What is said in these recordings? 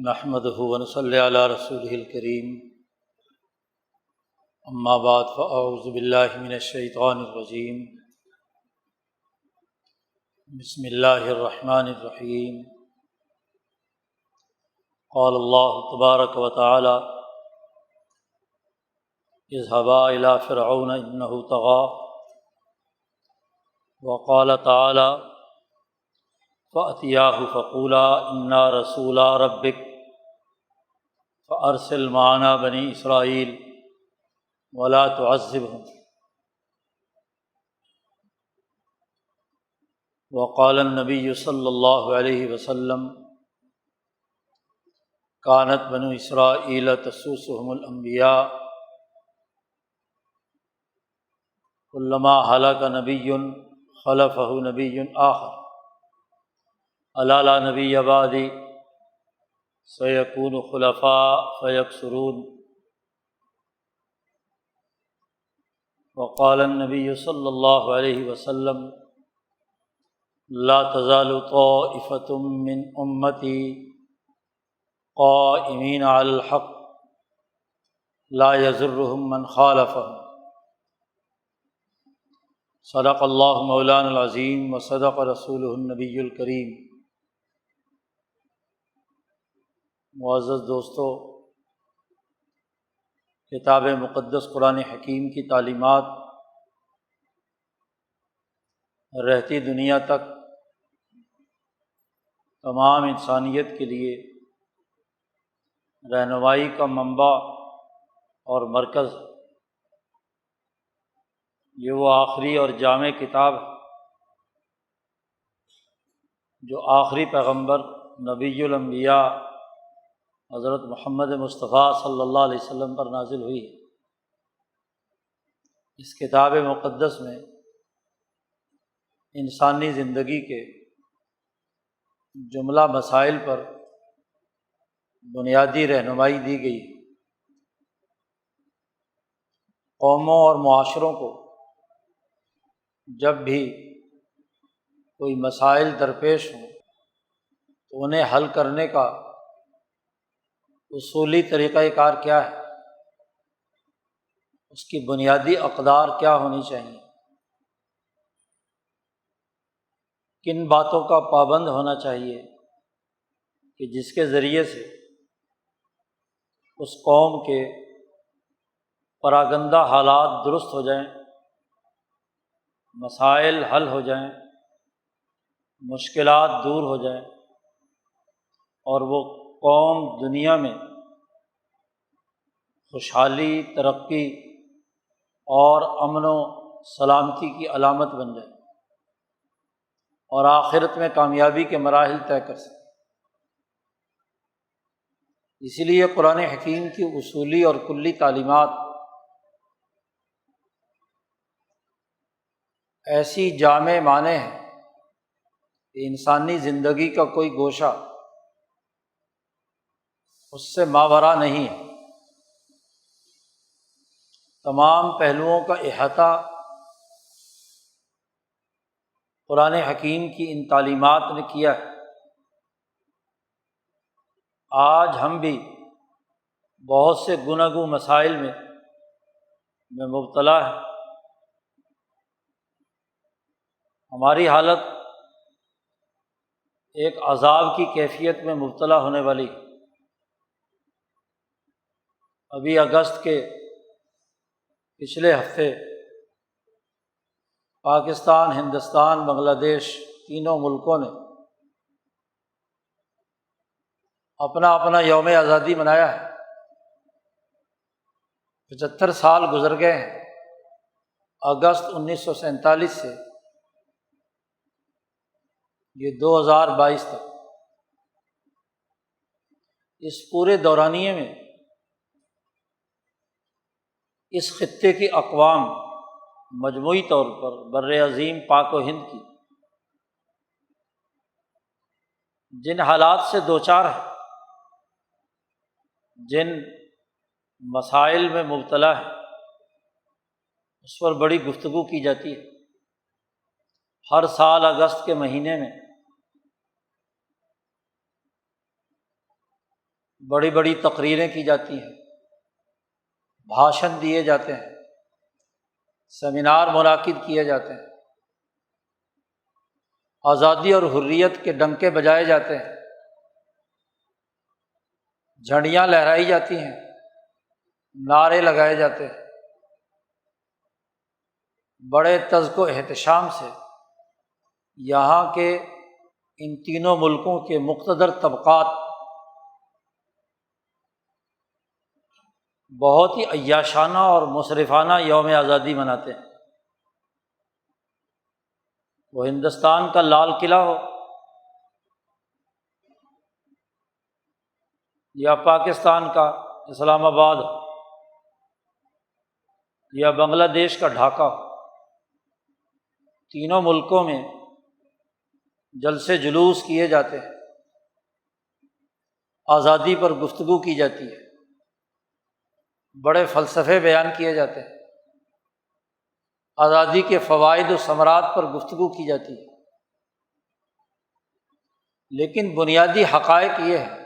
نحمده ونصلی علی رسولہ الکریم، اما بعد فاعوذ باللہ من الشیطان الرجیم، بسم اللہ الرحمن الرحیم۔ قال اللہ تبارک و تعالی اذهبا الی فرعون انہ طغی، وقال تعالی فأتیاہ فقولا انا رسولا ربک فأرسل معنا بنی اسرائیل ولا تعذبهم۔ وقال النبی صلی اللہ علیہ وسلم کانت بنو اسرائیل تسوسهم الانبیاء کلما ہلک نبی خلفہ نبی آخر الا لا نبی بعدی سیکون خلفاء فیکثرون۔ وقال النبی صلی اللہ علیہ وسلم لا تزال طائفة من امتی قائمین علی الحق لا یضرهم من خالفهم۔ صدق اللہ مولانا العظیم وصدق رسولہ النبی الکریم۔ معزز دوستو، کتاب مقدس قرآن حکیم کی تعلیمات رہتی دنیا تک تمام انسانیت کے لیے رہنمائی کا منبع اور مرکز ہے۔ یہ وہ آخری اور جامع کتاب ہے جو آخری پیغمبر نبی الانبیاء حضرت محمد مصطفیٰ صلی اللہ علیہ وسلم پر نازل ہوئی ہے۔ اس کتاب مقدس میں انسانی زندگی کے جملہ مسائل پر بنیادی رہنمائی دی گئی ہے۔ قوموں اور معاشروں کو جب بھی کوئی مسائل درپیش ہوں تو انہیں حل کرنے کا اصولی طریقہ کار کیا ہے، اس کی بنیادی اقدار کیا ہونی چاہیے، کن باتوں کا پابند ہونا چاہیے کہ جس کے ذریعے سے اس قوم کے پراگندہ حالات درست ہو جائیں، مسائل حل ہو جائیں، مشکلات دور ہو جائیں، اور وہ قوم دنیا میں خوشحالی، ترقی اور امن و سلامتی کی علامت بن جائے اور آخرت میں کامیابی کے مراحل طے کر سکے۔ اسی لیے قرآن حکیم کی اصولی اور کلی تعلیمات ایسی جامع معنی ہیں کہ انسانی زندگی کا کوئی گوشہ اس سے ماورا نہیں ہے۔ تمام پہلوؤں کا احاطہ قرآن حکیم کی ان تعلیمات نے کیا ہے۔ آج ہم بھی بہت سے گناگو مسائل میں مبتلا ہیں۔ ہماری حالت ایک عذاب کی کیفیت میں مبتلا ہونے والی ہے۔ ابھی اگست کے پچھلے ہفتے پاکستان، ہندوستان، بنگلہ دیش تینوں ملکوں نے اپنا اپنا یوم آزادی منایا ہے۔ 75 سال گزر گئے ہیں اگست 1947 سے یہ 2022 تک۔ اس پورے دورانیے میں اس خطے کی اقوام مجموعی طور پر بر عظیم پاک و ہند کی جن حالات سے دوچار ہے، جن مسائل میں مبتلا ہے، اس پر بڑی گفتگو کی جاتی ہے۔ ہر سال اگست کے مہینے میں بڑی بڑی تقریریں کی جاتی ہیں، بھاشن دیے جاتے ہیں، سیمینار منعقد کیے جاتے ہیں، آزادی اور حریت کے ڈنکے بجائے جاتے ہیں، جھنڈیاں لہرائی جاتی ہیں، نعرے لگائے جاتے ہیں، بڑے تذک و احتشام سے یہاں کے ان تینوں ملکوں کے مقتدر طبقات بہت ہی عیاشانہ اور مصرفانہ یوم آزادی مناتے ہیں۔ وہ ہندوستان کا لال قلعہ ہو یا پاکستان کا اسلام آباد ہو یا بنگلہ دیش کا ڈھاکہ ہو، تینوں ملکوں میں جلسے جلوس کیے جاتے ہیں، آزادی پر گفتگو کی جاتی ہے، بڑے فلسفے بیان کیے جاتے ہیں، آزادی کے فوائد و ثمرات پر گفتگو کی جاتی ہے۔ لیکن بنیادی حقائق یہ ہے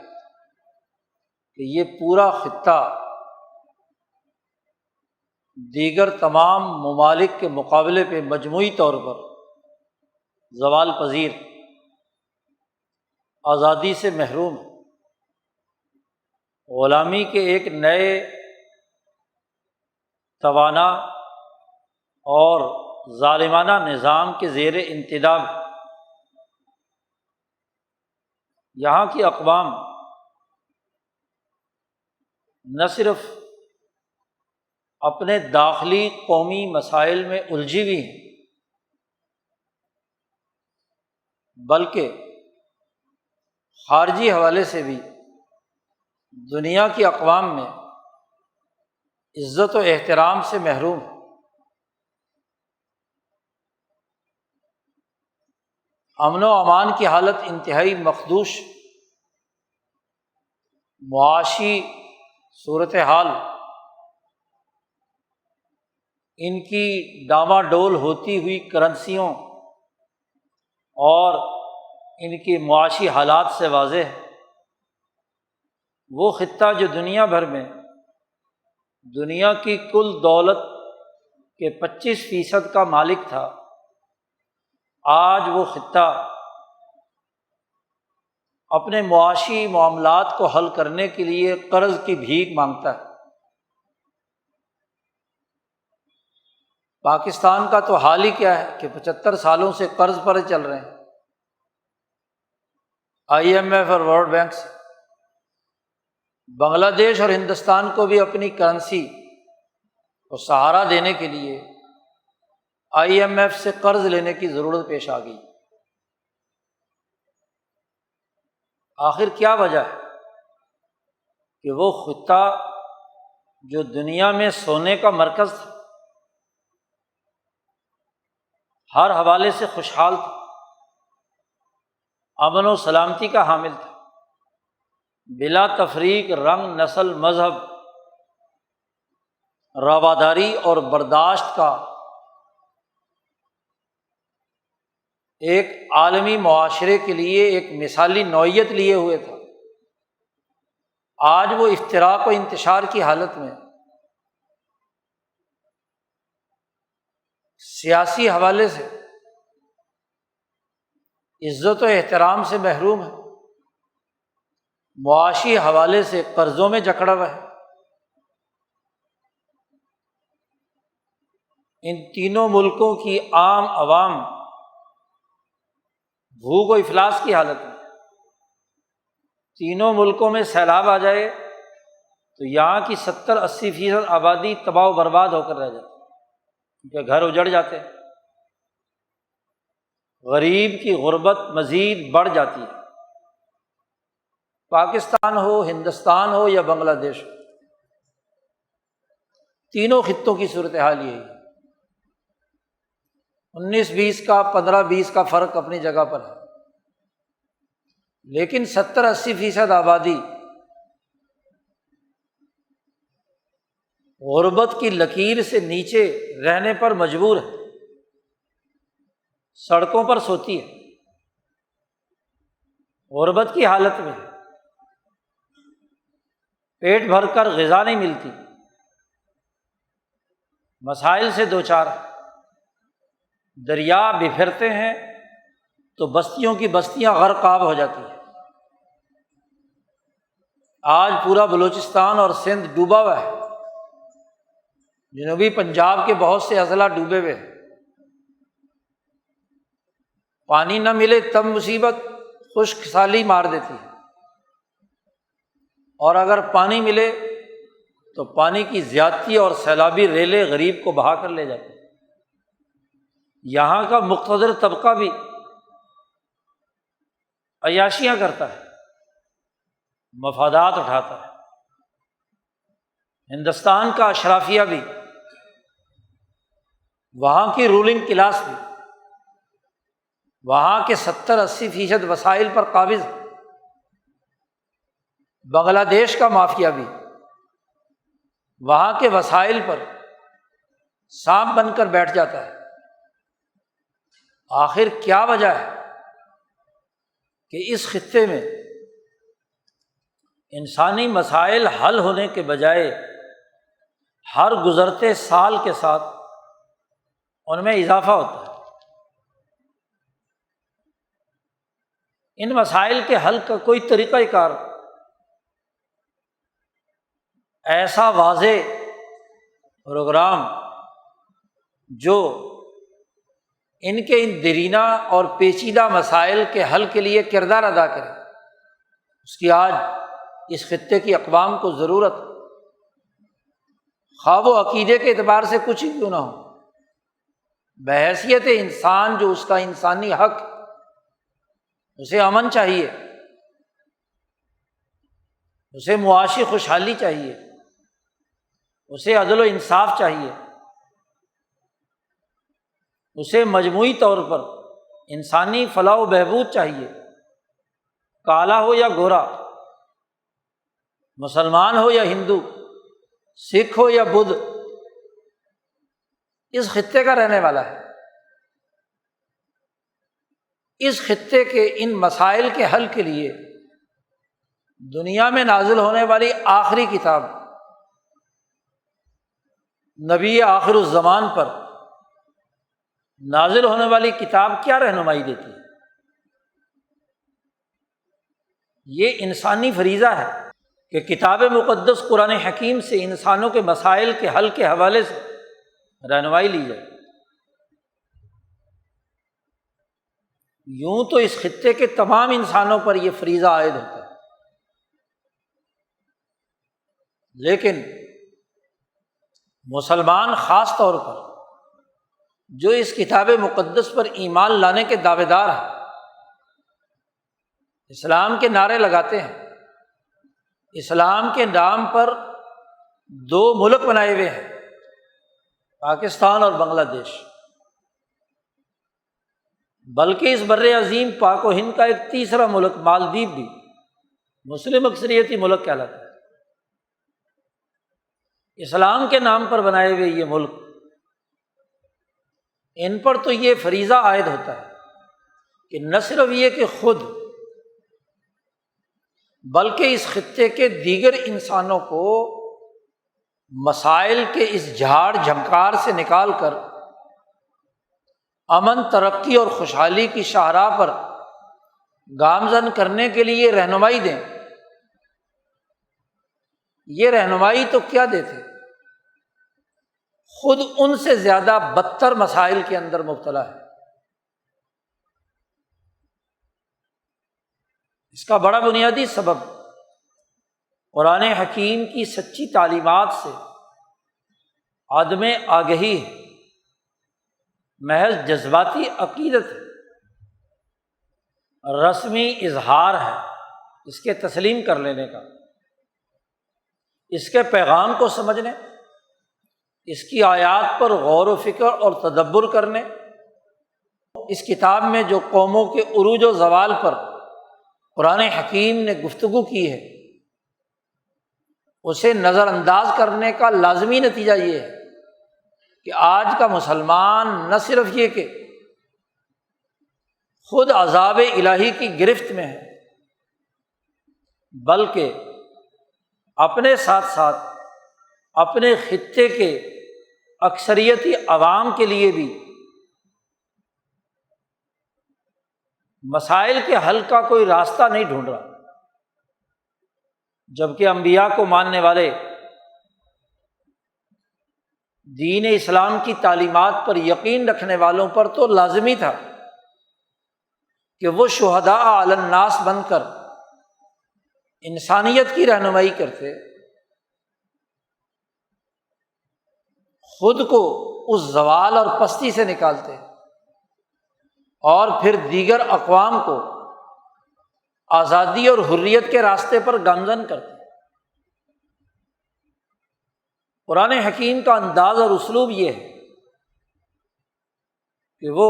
کہ یہ پورا خطہ دیگر تمام ممالک کے مقابلے پہ مجموعی طور پر زوال پذیر، آزادی سے محروم ہے، غلامی کے ایک نئے توانا اور ظالمانہ نظام کے زیر انتداب یہاں کی اقوام نہ صرف اپنے داخلی قومی مسائل میں الجھی ہوئی ہیں، بلکہ خارجی حوالے سے بھی دنیا کی اقوام میں عزت و احترام سے محروم ہے۔ امن و امان کی حالت انتہائی مخدوش، معاشی صورتحال ان کی ڈاماڈول ہوتی ہوئی کرنسیوں اور ان کی معاشی حالات سے واضح ہے۔ وہ خطہ جو دنیا بھر میں دنیا کی کل دولت کے 25% کا مالک تھا، آج وہ خطہ اپنے معاشی معاملات کو حل کرنے کے لیے قرض کی بھیک مانگتا ہے۔ پاکستان کا تو حال ہی کیا ہے کہ 75 سالوں سے قرض پر چل رہے ہیں، IMF اور ورلڈ بینک سے۔ بنگلہ دیش اور ہندوستان کو بھی اپنی کرنسی کو سہارا دینے کے لیے IMF سے قرض لینے کی ضرورت پیش آ گئی۔ آخر کیا وجہ ہے کہ وہ خطہ جو دنیا میں سونے کا مرکز تھا، ہر حوالے سے خوشحال تھا، امن و سلامتی کا حامل تھا، بلا تفریق رنگ، نسل، مذہب، رواداری اور برداشت کا ایک عالمی معاشرے کے لیے ایک مثالی نوعیت لیے ہوئے تھا، آج وہ افتراق و انتشار کی حالت میں سیاسی حوالے سے عزت و احترام سے محروم ہے، معاشی حوالے سے قرضوں میں جکڑا ہوا ہے۔ ان تینوں ملکوں کی عام عوام بھوک و افلاس کی حالت میں، تینوں ملکوں میں سیلاب آ جائے تو یہاں کی 70-80% آبادی تباہ و برباد ہو کر رہ جاتی ہے، کیونکہ گھر اجڑ جاتے ہیں، غریب کی غربت مزید بڑھ جاتی ہے۔ پاکستان ہو، ہندوستان ہو یا بنگلہ دیش ہو، تینوں خطوں کی صورتحال یہی ہے۔ 19-20 کا 15-20 کا فرق اپنی جگہ پر ہے، لیکن 70-80% آبادی غربت کی لکیر سے نیچے رہنے پر مجبور ہے، سڑکوں پر سوتی ہے، غربت کی حالت میں ہے۔ پیٹ بھر کر غذا نہیں ملتی، مسائل سے دوچار، دریا بکھرتے ہیں تو بستیوں کی بستیاں غرق آب ہو جاتی ہیں۔ آج پورا بلوچستان اور سندھ ڈوبا ہوا ہے، جنوبی پنجاب کے بہت سے اضلاع ڈوبے ہوئے ہیں۔ پانی نہ ملے تب مصیبت، خشک سالی مار دیتی ہے، اور اگر پانی ملے تو پانی کی زیادتی اور سیلابی ریلیں غریب کو بہا کر لے جاتی ہیں۔ یہاں کا مقتدر طبقہ بھی عیاشیاں کرتا ہے، مفادات اٹھاتا ہے۔ ہندوستان کا اشرافیہ بھی، وہاں کی رولنگ کلاس بھی، وہاں کے 70-80% وسائل پر قابض ہے۔ بنگلہ دیش کا مافیا بھی وہاں کے وسائل پر سانپ بن کر بیٹھ جاتا ہے۔ آخر کیا وجہ ہے کہ اس خطے میں انسانی مسائل حل ہونے کے بجائے ہر گزرتے سال کے ساتھ ان میں اضافہ ہوتا ہے؟ ان مسائل کے حل کا کوئی طریقہ کار ایسا واضح پروگرام جو ان کے ان دیرینہ اور پیچیدہ مسائل کے حل کے لیے کردار ادا کرے، اس کی آج اس خطے کی اقوام کو ضرورت، خواہ و عقیدے کے اعتبار سے کچھ ہی کیوں نہ ہو، بحیثیت انسان جو اس کا انسانی حق، اسے امن چاہیے، اسے معاشی خوشحالی چاہیے، اسے عدل و انصاف چاہیے، اسے مجموعی طور پر انسانی فلاح و بہبود چاہیے، کالا ہو یا گورا، مسلمان ہو یا ہندو، سکھ ہو یا بدھ، اس خطے کا رہنے والا ہے۔ اس خطے کے ان مسائل کے حل کے لیے دنیا میں نازل ہونے والی آخری کتاب، نبی آخر الزمان پر نازل ہونے والی کتاب کیا رہنمائی دیتی ہے؟ یہ انسانی فریضہ ہے کہ کتاب مقدس قرآن حکیم سے انسانوں کے مسائل کے حل کے حوالے سے رہنمائی لی جائے۔ یوں تو اس خطے کے تمام انسانوں پر یہ فریضہ عائد ہوتا ہے، لیکن مسلمان خاص طور پر جو اس کتاب مقدس پر ایمان لانے کے دعوے دار ہیں، اسلام کے نعرے لگاتے ہیں، اسلام کے نام پر 2 ملک بنائے ہوئے ہیں، پاکستان اور بنگلہ دیش، بلکہ اس بر عظیم پاک و ہند کا ایک تیسرا ملک مالدیپ بھی مسلم اکثریتی ملک کہلاتا ہے۔ اسلام کے نام پر بنائے ہوئے یہ ملک، ان پر تو یہ فریضہ عائد ہوتا ہے کہ نہ صرف یہ کہ خود، بلکہ اس خطے کے دیگر انسانوں کو مسائل کے اس جھاڑ جھنکار سے نکال کر امن، ترقی اور خوشحالی کی شاہراہ پر گامزن کرنے کے لیے رہنمائی دیں۔ یہ رہنمائی تو کیا دیتے، خود ان سے زیادہ بدتر مسائل کے اندر مبتلا ہے۔ اس کا بڑا بنیادی سبب قرآن حکیم کی سچی تعلیمات سے عدم آگہی ہے، محض جذباتی عقیدت ہے، رسمی اظہار ہے اس کے تسلیم کر لینے کا، اس کے پیغام کو سمجھنے، اس کی آیات پر غور و فکر اور تدبر کرنے، اس کتاب میں جو قوموں کے عروج و زوال پر قرآن حکیم نے گفتگو کی ہے اسے نظر انداز کرنے کا لازمی نتیجہ یہ ہے کہ آج کا مسلمان نہ صرف یہ کہ خود عذاب الہی کی گرفت میں ہے، بلکہ اپنے ساتھ ساتھ اپنے خطے کے اکثریتی عوام کے لیے بھی مسائل کے حل کا کوئی راستہ نہیں ڈھونڈ رہا، جبکہ انبیاء کو ماننے والے، دین اسلام کی تعلیمات پر یقین رکھنے والوں پر تو لازمی تھا کہ وہ شہداء علی الناس بن کر انسانیت کی رہنمائی کرتے، خود کو اس زوال اور پستی سے نکالتے، اور پھر دیگر اقوام کو آزادی اور حریت کے راستے پر گامزن کرتے۔ قرآن حکیم کا انداز اور اسلوب یہ ہے کہ وہ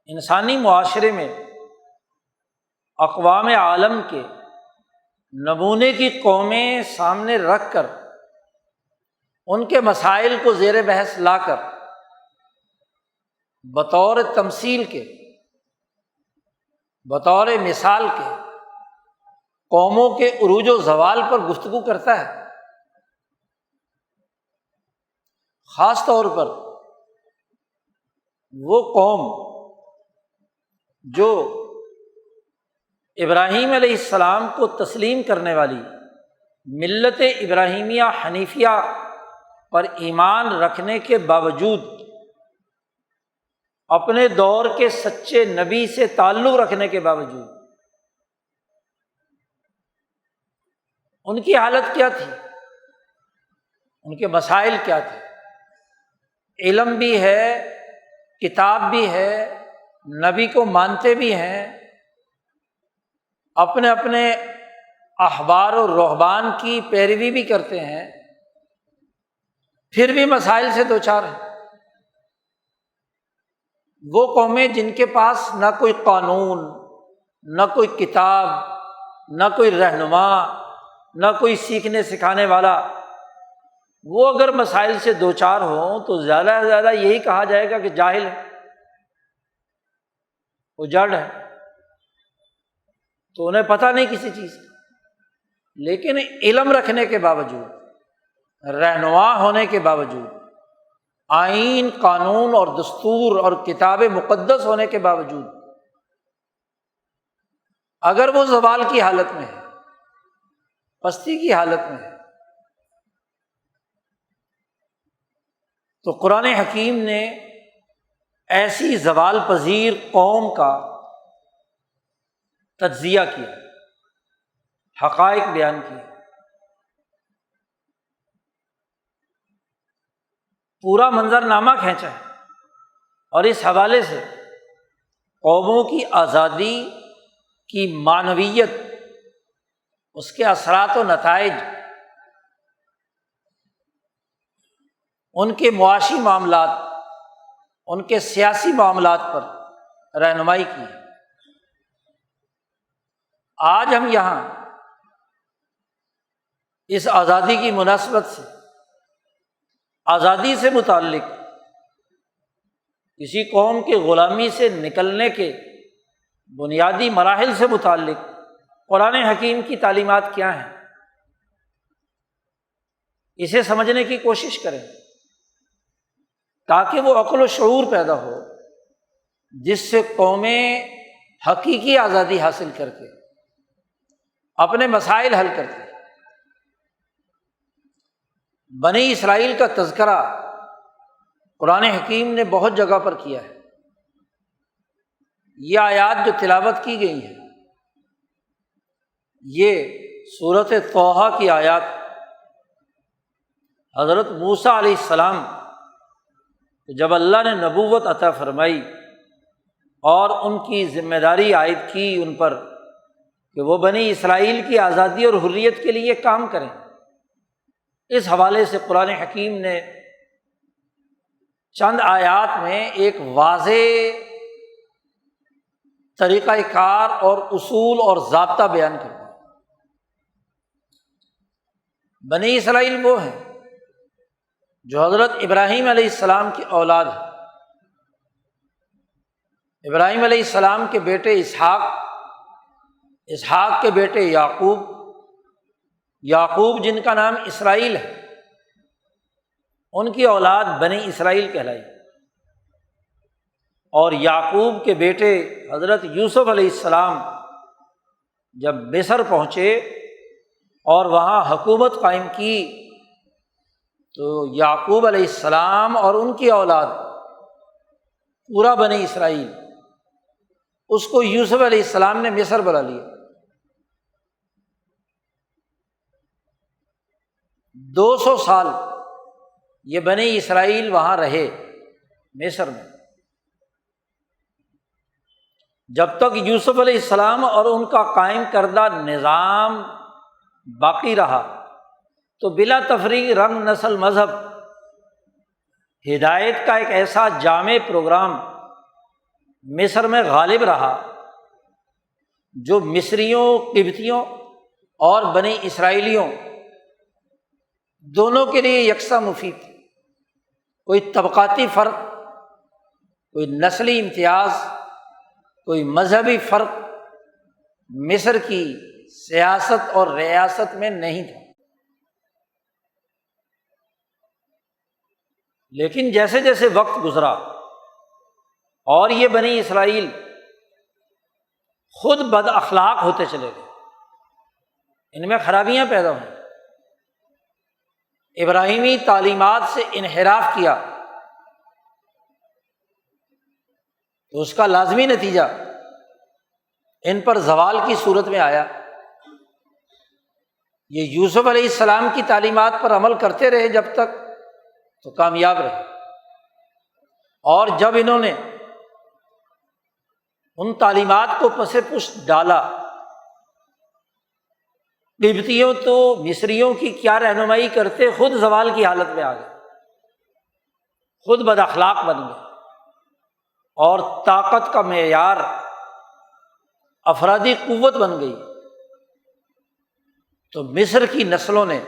انسانی معاشرے میں اقوام عالم کے نمونے کی قومیں سامنے رکھ کر ان کے مسائل کو زیر بحث لا کر بطور تمثیل کے، بطور مثال کے قوموں کے عروج و زوال پر گفتگو کرتا ہے۔ خاص طور پر وہ قوم جو ابراہیم علیہ السلام کو تسلیم کرنے والی، ملت ابراہیمیہ حنیفیہ پر ایمان رکھنے کے باوجود اپنے دور کے سچے نبی سے تعلق رکھنے کے باوجود ان کی حالت کیا تھی، ان کے مسائل کیا تھے؟ علم بھی ہے، کتاب بھی ہے، نبی کو مانتے بھی ہیں، اپنے اپنے احبار و رہبان کی پیروی بھی کرتے ہیں، پھر بھی مسائل سے دوچار ہیں۔ وہ قومیں جن کے پاس نہ کوئی قانون، نہ کوئی کتاب، نہ کوئی رہنما، نہ کوئی سیکھنے سکھانے والا، وہ اگر مسائل سے دوچار ہوں تو زیادہ سے زیادہ یہی کہا جائے گا کہ جاہل ہے، وہ جڑ ہے، تو انہیں پتہ نہیں کسی چیز کا۔ لیکن علم رکھنے کے باوجود، رہنما ہونے کے باوجود، آئین، قانون اور دستور اور کتاب مقدس ہونے کے باوجود اگر وہ زوال کی حالت میں ہے، پستی کی حالت میں ہے، تو قرآن حکیم نے ایسی زوال پذیر قوم کا تجزیہ کیا، حقائق بیان کیے، پورا منظرنامہ کھینچا ہے، اور اس حوالے سے قوموں کی آزادی کی معنویت، اس کے اثرات و نتائج، ان کے معاشی معاملات، ان کے سیاسی معاملات پر رہنمائی کی ہے۔ آج ہم یہاں اس آزادی کی مناسبت سے، آزادی سے متعلق، کسی قوم کے غلامی سے نکلنے کے بنیادی مراحل سے متعلق قرآن حکیم کی تعلیمات کیا ہیں، اسے سمجھنے کی کوشش کریں تاکہ وہ عقل و شعور پیدا ہو، جس سے قومیں حقیقی آزادی حاصل کر کے اپنے مسائل حل کرتی۔ بنی اسرائیل کا تذکرہ قرآن حکیم نے بہت جگہ پر کیا ہے۔ یہ آیات جو تلاوت کی گئی ہیں، یہ سورۃ طٰہٰ کی آیات حضرت موسیٰ علیہ السلام جب اللہ نے نبوت عطا فرمائی اور ان کی ذمہ داری عائد کی ان پر کہ وہ بنی اسرائیل کی آزادی اور حریت کے لیے کام کریں، اس حوالے سے قرآن حکیم نے چند آیات میں ایک واضح طریقہ کار اور اصول اور ضابطہ بیان کر دیا۔ بنی اسرائیل وہ ہیں جو حضرت ابراہیم علیہ السلام کی اولاد ہے۔ ابراہیم علیہ السلام کے بیٹے اسحاق، اسحاق کے بیٹے یعقوب، یعقوب جن کا نام اسرائیل ہے، ان کی اولاد بنی اسرائیل کہلائی۔ اور یعقوب کے بیٹے حضرت یوسف علیہ السلام جب مصر پہنچے اور وہاں حکومت قائم کی تو یعقوب علیہ السلام اور ان کی اولاد پورا بنی اسرائیل، اس کو یوسف علیہ السلام نے مصر بلا لیا۔ 200 سال یہ بنی اسرائیل وہاں رہے مصر میں، جب تک یوسف علیہ السلام اور ان کا قائم کردہ نظام باقی رہا تو بلا تفریق رنگ، نسل، مذہب، ہدایت کا ایک ایسا جامع پروگرام مصر میں غالب رہا جو مصریوں، قبطیوں اور بنی اسرائیلیوں دونوں کے لیے یکساں مفید تھی۔ کوئی طبقاتی فرق، کوئی نسلی امتیاز، کوئی مذہبی فرق مصر کی سیاست اور ریاست میں نہیں تھا۔ لیکن جیسے جیسے وقت گزرا اور یہ بنی اسرائیل خود بد اخلاق ہوتے چلے گئے، ان میں خرابیاں پیدا ہوئیں، ابراہیمی تعلیمات سے انحراف کیا تو اس کا لازمی نتیجہ ان پر زوال کی صورت میں آیا۔ یہ یوسف علیہ السلام کی تعلیمات پر عمل کرتے رہے جب تک تو کامیاب رہے، اور جب انہوں نے ان تعلیمات کو پس پشت ڈالا، قبطیوں تو مصریوں کی کیا رہنمائی کرتے، خود زوال کی حالت میں آ گئے، خود بد اخلاق بن گئے، اور طاقت کا معیار افرادی قوت بن گئی، تو مصر کی نسلوں نے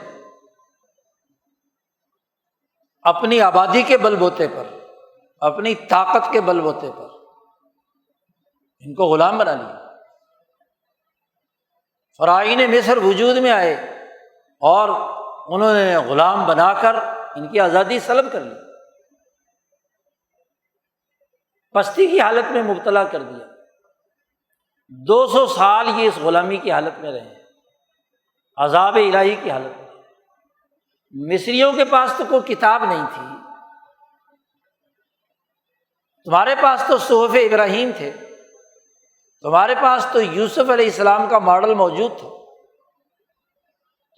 اپنی آبادی کے بل بوتے پر، اپنی طاقت کے بل بوتے پر ان کو غلام بنا لیا۔ فراعین مصر وجود میں آئے اور انہوں نے غلام بنا کر ان کی آزادی سلب کر لی، پستی کی حالت میں مبتلا کر دیا۔ 200 سال یہ اس غلامی کی حالت میں رہے، عذاب الہی کی حالت میں۔ مصریوں کے پاس تو کوئی کتاب نہیں تھی، تمہارے پاس تو صحف ابراہیم تھے، تمہارے پاس تو یوسف علیہ السلام کا ماڈل موجود تھا،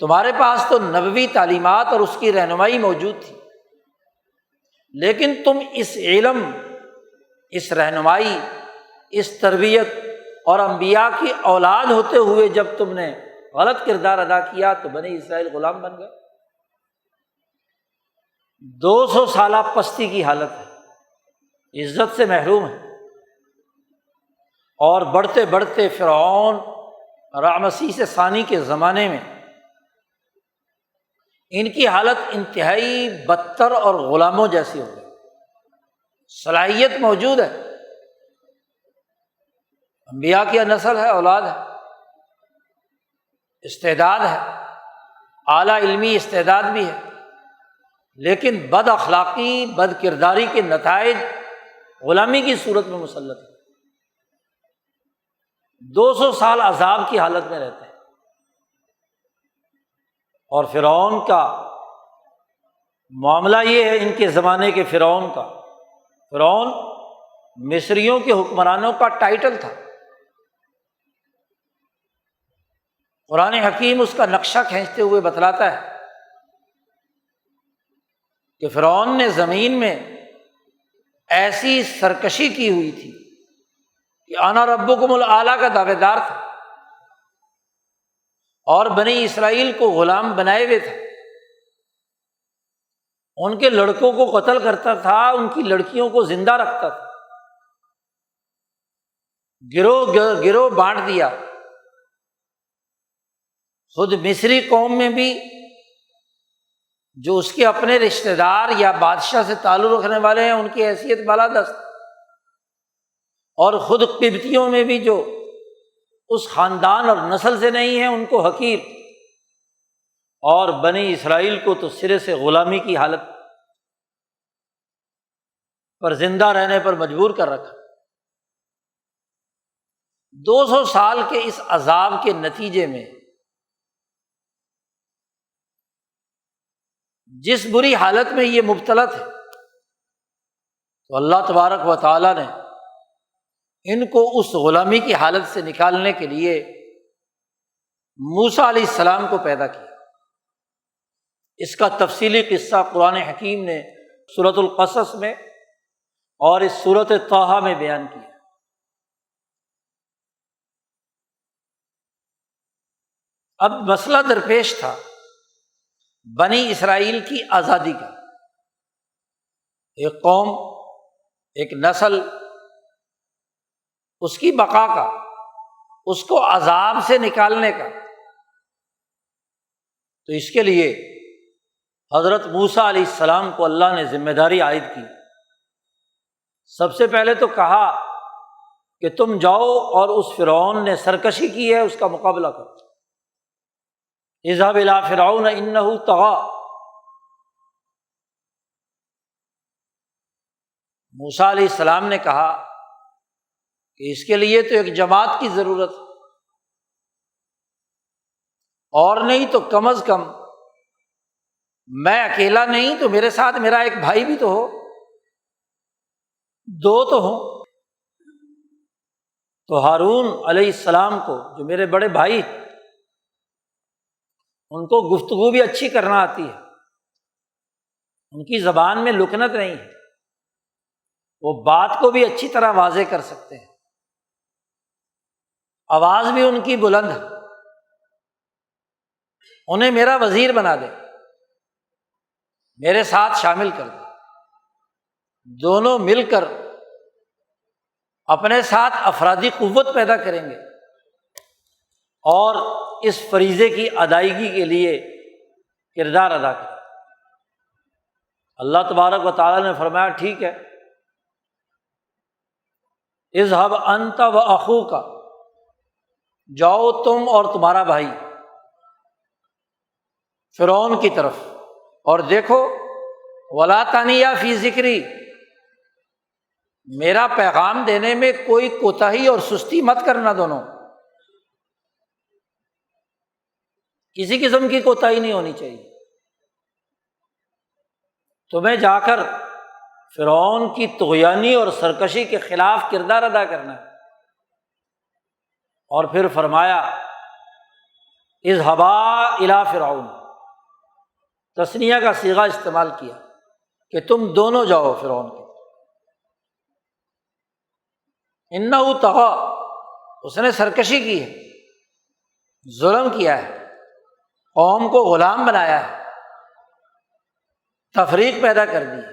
تمہارے پاس تو نبوی تعلیمات اور اس کی رہنمائی موجود تھی، لیکن تم اس علم، اس رہنمائی، اس تربیت اور انبیاء کی اولاد ہوتے ہوئے جب تم نے غلط کردار ادا کیا تو بنی اسرائیل غلام بن گئے۔ 200 سالہ پستی کی حالت ہے، عزت سے محروم ہے، اور بڑھتے بڑھتے فرعون رامسیس ثانی کے زمانے میں ان کی حالت انتہائی بدتر اور غلاموں جیسی ہو گئی۔ صلاحیت موجود ہے، انبیاء کی نسل ہے، اولاد ہے، استعداد ہے، اعلیٰ علمی استعداد بھی ہے، لیکن بد اخلاقی، بد کرداری کے نتائج غلامی کی صورت میں مسلط ہے۔ 200 سال عذاب کی حالت میں رہتے ہیں، اور فرعون کا معاملہ یہ ہے، ان کے زمانے کے فرعون کا، فرعون مصریوں کے حکمرانوں کا ٹائٹل تھا۔ قرآن حکیم اس کا نقشہ کھینچتے ہوئے بتلاتا ہے کہ فرعون نے زمین میں ایسی سرکشی کی ہوئی تھی کہ انا ربکم الاعلیٰ کا دعوے دار تھا، اور بنی اسرائیل کو غلام بنائے ہوئے تھے، ان کے لڑکوں کو قتل کرتا تھا، ان کی لڑکیوں کو زندہ رکھتا تھا، گروہ گروہ بانٹ دیا۔ خود مصری قوم میں بھی جو اس کے اپنے رشتہ دار یا بادشاہ سے تعلق رکھنے والے ہیں ان کی حیثیت بالادست، اور خود قبطیوں میں بھی جو اس خاندان اور نسل سے نہیں ہیں ان کو حقیر، اور بنی اسرائیل کو تو سرے سے غلامی کی حالت پر زندہ رہنے پر مجبور کر رکھا۔ 200 سال کے اس عذاب کے نتیجے میں جس بری حالت میں یہ مبتلا تھے، تو اللہ تبارک و تعالیٰ نے ان کو اس غلامی کی حالت سے نکالنے کے لیے موسیٰ علیہ السلام کو پیدا کیا۔ اس کا تفصیلی قصہ قرآن حکیم نے سورۃ القصص میں اور اس سورۃ طٰہٰ میں بیان کیا۔ اب مسئلہ درپیش تھا بنی اسرائیل کی آزادی کا، ایک قوم، ایک نسل، اس کی بقا کا، اس کو عذاب سے نکالنے کا۔ تو اس کے لیے حضرت موسیٰ علیہ السلام کو اللہ نے ذمہ داری عائد کی۔ سب سے پہلے تو کہا کہ تم جاؤ اور اس فرعون نے سرکشی کی ہے اس کا مقابلہ کرو۔ اذهب الى فرعون انه طغى۔ موسیٰ علیہ السلام نے کہا کہ اس کے لیے تو ایک جماعت کی ضرورت ہے، اور نہیں تو کم از کم میں اکیلا نہیں تو میرے ساتھ میرا ایک بھائی بھی تو ہو، دو تو ہوں۔ تو ہارون علیہ السلام کو، جو میرے بڑے بھائی، ان کو گفتگو بھی اچھی کرنا آتی ہے، ان کی زبان میں لکنت نہیں ہے، وہ بات کو بھی اچھی طرح واضح کر سکتے ہیں، آواز بھی ان کی بلند ہے، انہیں میرا وزیر بنا دے، میرے ساتھ شامل کر دے، دونوں مل کر اپنے ساتھ افرادی قوت پیدا کریں گے اور اس فریضے کی ادائیگی کے لیے کردار ادا کریں۔ اللہ تبارک و تعالیٰ نے فرمایا ٹھیک ہے، اذهب انت واخوک، جاؤ تم اور تمہارا بھائی فرعون کی طرف، اور دیکھو ولا تنیا فی ذکری، میرا پیغام دینے میں کوئی کوتاہی اور سستی مت کرنا، دونوں کسی قسم کی کوتاہی نہیں ہونی چاہیے۔ تمہیں جا کر فرعون کی طغیانی اور سرکشی کے خلاف کردار ادا کرنا ہے۔ اور پھر فرمایا اذهبا الی فرعون، تثنیہ کا صیغہ استعمال کیا کہ تم دونوں جاؤ فرعون کے، انہ طغی، اس نے سرکشی کی ہے، ظلم کیا ہے، قوم کو غلام بنایا ہے، تفریق پیدا کر دی ہے۔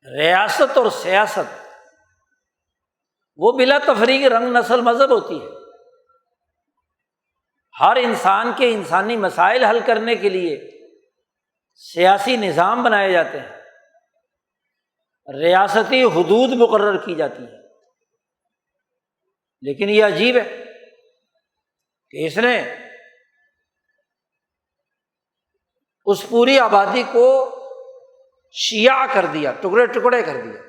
ریاست اور سیاست وہ بلا تفریق رنگ نسل مذہب ہوتی ہے۔ ہر انسان کے انسانی مسائل حل کرنے کے لیے سیاسی نظام بنائے جاتے ہیں، ریاستی حدود مقرر کی جاتی ہے، لیکن یہ عجیب ہے کہ اس نے اس پوری آبادی کو شیعہ کر دیا، ٹکڑے ٹکڑے کر دیا،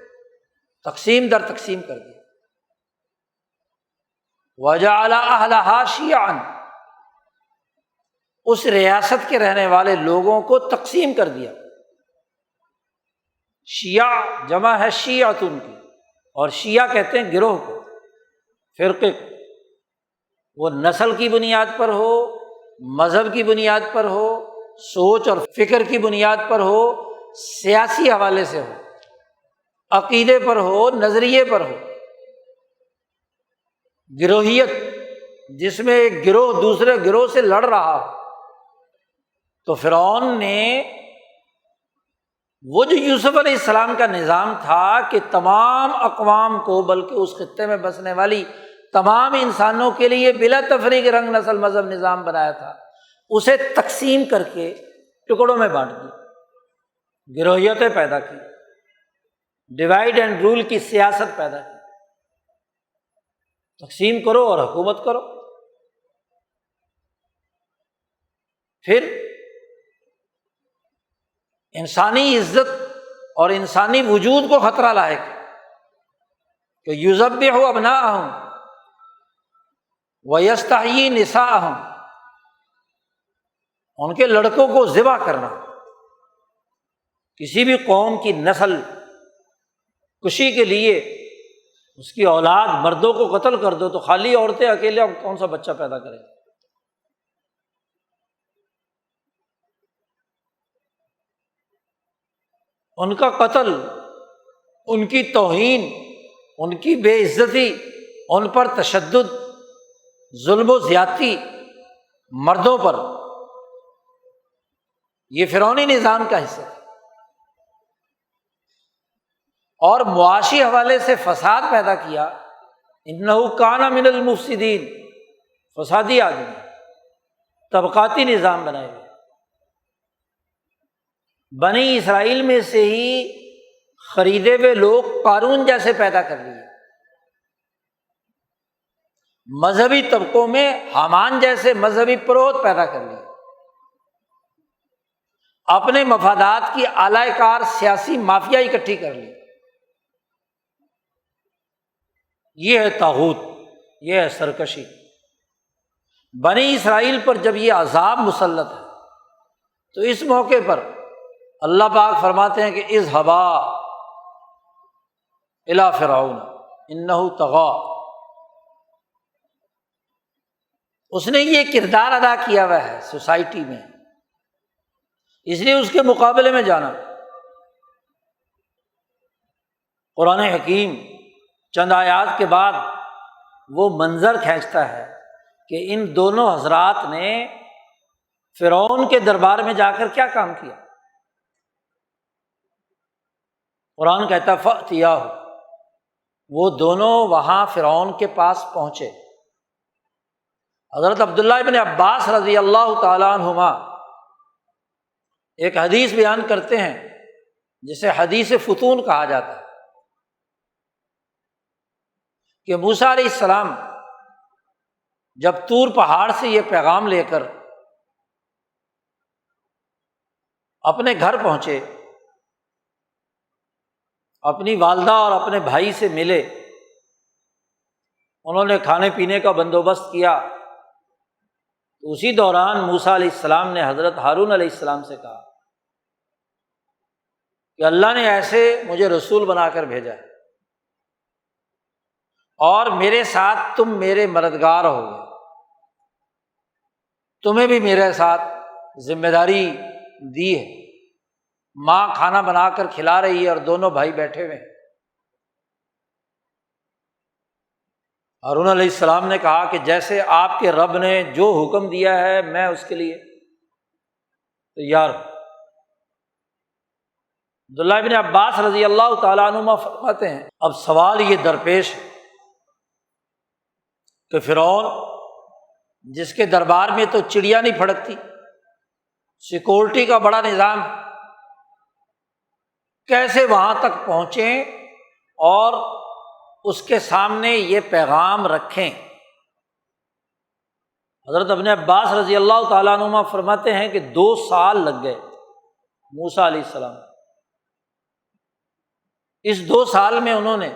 تقسیم در تقسیم کر دیا۔ وَجَعَلَ أَهْلَهَا شِيَعًا، اس ریاست کے رہنے والے لوگوں کو تقسیم کر دیا۔ شیعہ جمع ہے شیعتن کی، اور شیعہ کہتے ہیں گروہ کو، فرقے کو، وہ نسل کی بنیاد پر ہو، مذہب کی بنیاد پر ہو، سوچ اور فکر کی بنیاد پر ہو، سیاسی حوالے سے ہو، عقیدے پر ہو، نظریے پر ہو۔ گروہیت، جس میں ایک گروہ دوسرے گروہ سے لڑ رہا ہو۔ تو فرعون نے وہ جو یوسف علیہ السلام کا نظام تھا کہ تمام اقوام کو، بلکہ اس خطے میں بسنے والی تمام انسانوں کے لیے بلا تفریق رنگ نسل مذہب نظام بنایا تھا، اسے تقسیم کر کے ٹکڑوں میں بانٹ دیا، گروہیتیں پیدا کی، ڈیوائڈ اینڈ رول کی سیاست پیدا کی۔ تقسیم کرو اور حکومت کرو۔ پھر انسانی عزت اور انسانی وجود کو خطرہ لاحق ہے کہ یذبح ابناءہم ویستحیی نساءہم، ان کے لڑکوں کو ذبح کرنا۔ کسی بھی قوم کی نسل کشی کے لیے اس کی اولاد مردوں کو قتل کر دو تو خالی عورتیں اکیلے اب کون سا بچہ پیدا کریں؟ ان کا قتل، ان کی توہین، ان کی بے عزتی، ان پر تشدد، ظلم و زیادتی مردوں پر، یہ فرعونی نظام کا حصہ ہے۔ اور معاشی حوالے سے فساد پیدا کیا، انہ کان من المفسدین، فسادی آدمی، طبقاتی نظام بنائے ہوئے۔ بنی اسرائیل میں سے ہی خریدے ہوئے لوگ قارون جیسے پیدا کر لیے، مذہبی طبقوں میں حامان جیسے مذہبی پروت پیدا کر لیے، اپنے مفادات کی اعلی کار سیاسی مافیا اکٹھی کر لی۔ یہ ہے طاغوت، یہ ہے سرکشی۔ بنی اسرائیل پر جب یہ عذاب مسلط ہے تو اس موقع پر اللہ پاک فرماتے ہیں کہ اذهبا الی فرعون انہ طغی، اس نے یہ کردار ادا کیا ہوا ہے سوسائٹی میں، اس لیے اس کے مقابلے میں جانا۔ قرآن حکیم چند آیات کے بعد وہ منظر کھینچتا ہے کہ ان دونوں حضرات نے فرعون کے دربار میں جا کر کیا کام کیا۔ قرآن کہتا ہے فَأْتِيَاهُ، وہ دونوں وہاں فرعون کے پاس پہنچے۔ حضرت عبداللہ ابن عباس رضی اللہ تعالیٰ عنہما ایک حدیث بیان کرتے ہیں جسے حدیث فتون کہا جاتا ہے کہ موسیٰ علیہ السلام جب طور پہاڑ سے یہ پیغام لے کر اپنے گھر پہنچے، اپنی والدہ اور اپنے بھائی سے ملے، انہوں نے کھانے پینے کا بندوبست کیا، تو اسی دوران موسیٰ علیہ السلام نے حضرت ہارون علیہ السلام سے کہا کہ اللہ نے ایسے مجھے رسول بنا کر بھیجا ہے اور میرے ساتھ تم میرے مددگار ہو گے، تمہیں بھی میرے ساتھ ذمہ داری دی ہے۔ ماں کھانا بنا کر کھلا رہی ہے اور دونوں بھائی بیٹھے ہوئے ہیں۔ ہارون علیہ السلام نے کہا کہ جیسے آپ کے رب نے جو حکم دیا ہے میں اس کے لیے تیار ہوں۔ عبداللہ ابن عباس رضی اللہ تعالیٰ عنہما فرماتے ہیں اب سوال یہ درپیش ہے کہ فرعون جس کے دربار میں تو چڑیا نہیں پھڑکتی، سیکورٹی کا بڑا نظام، کیسے وہاں تک پہنچیں اور اس کے سامنے یہ پیغام رکھیں۔ حضرت ابن عباس رضی اللہ تعالیٰ عنہما فرماتے ہیں کہ 2 سال لگ گئے موسیٰ علیہ السلام۔ اس 2 سال میں انہوں نے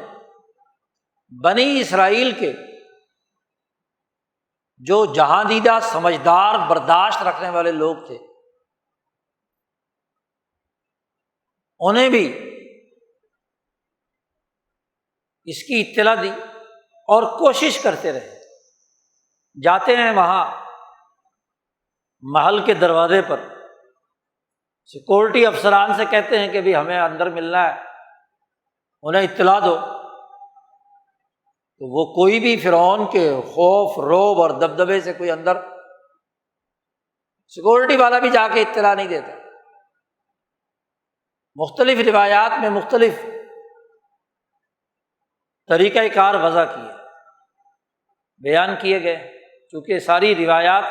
بنی اسرائیل کے جو جہاں دیدہ سمجھدار برداشت رکھنے والے لوگ تھے انہیں بھی اس کی اطلاع دی اور کوشش کرتے رہے۔ جاتے ہیں وہاں محل کے دروازے پر، سیکورٹی افسران سے کہتے ہیں کہ بھی ہمیں اندر ملنا ہے، انہیں اطلاع دو۔ تو وہ کوئی بھی فرعون کے خوف رعب اور دبدبے سے کوئی اندر، سیکورٹی والا بھی جا کے اطلاع نہیں دیتا۔ مختلف روایات میں مختلف طریقہ کار وضع کیے، بیان کیے گئے، چونکہ ساری روایات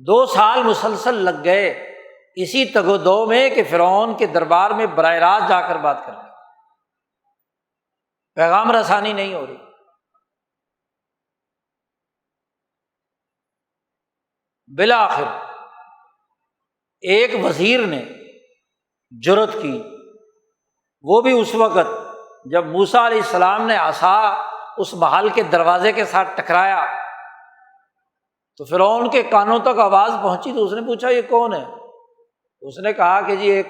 2 سال مسلسل لگ گئے اسی تگ و دو میں کہ فرعون کے دربار میں براہ راست جا کر بات کریں۔ پیغام رسانی نہیں ہو رہی۔ بالآخر ایک وزیر نے جرأت کی، وہ بھی اس وقت جب موسیٰ علیہ السلام نے عصا اس محل کے دروازے کے ساتھ ٹکرایا تو فرعون کے کانوں تک آواز پہنچی، تو اس نے پوچھا یہ کون ہے؟ اس نے کہا کہ جی ایک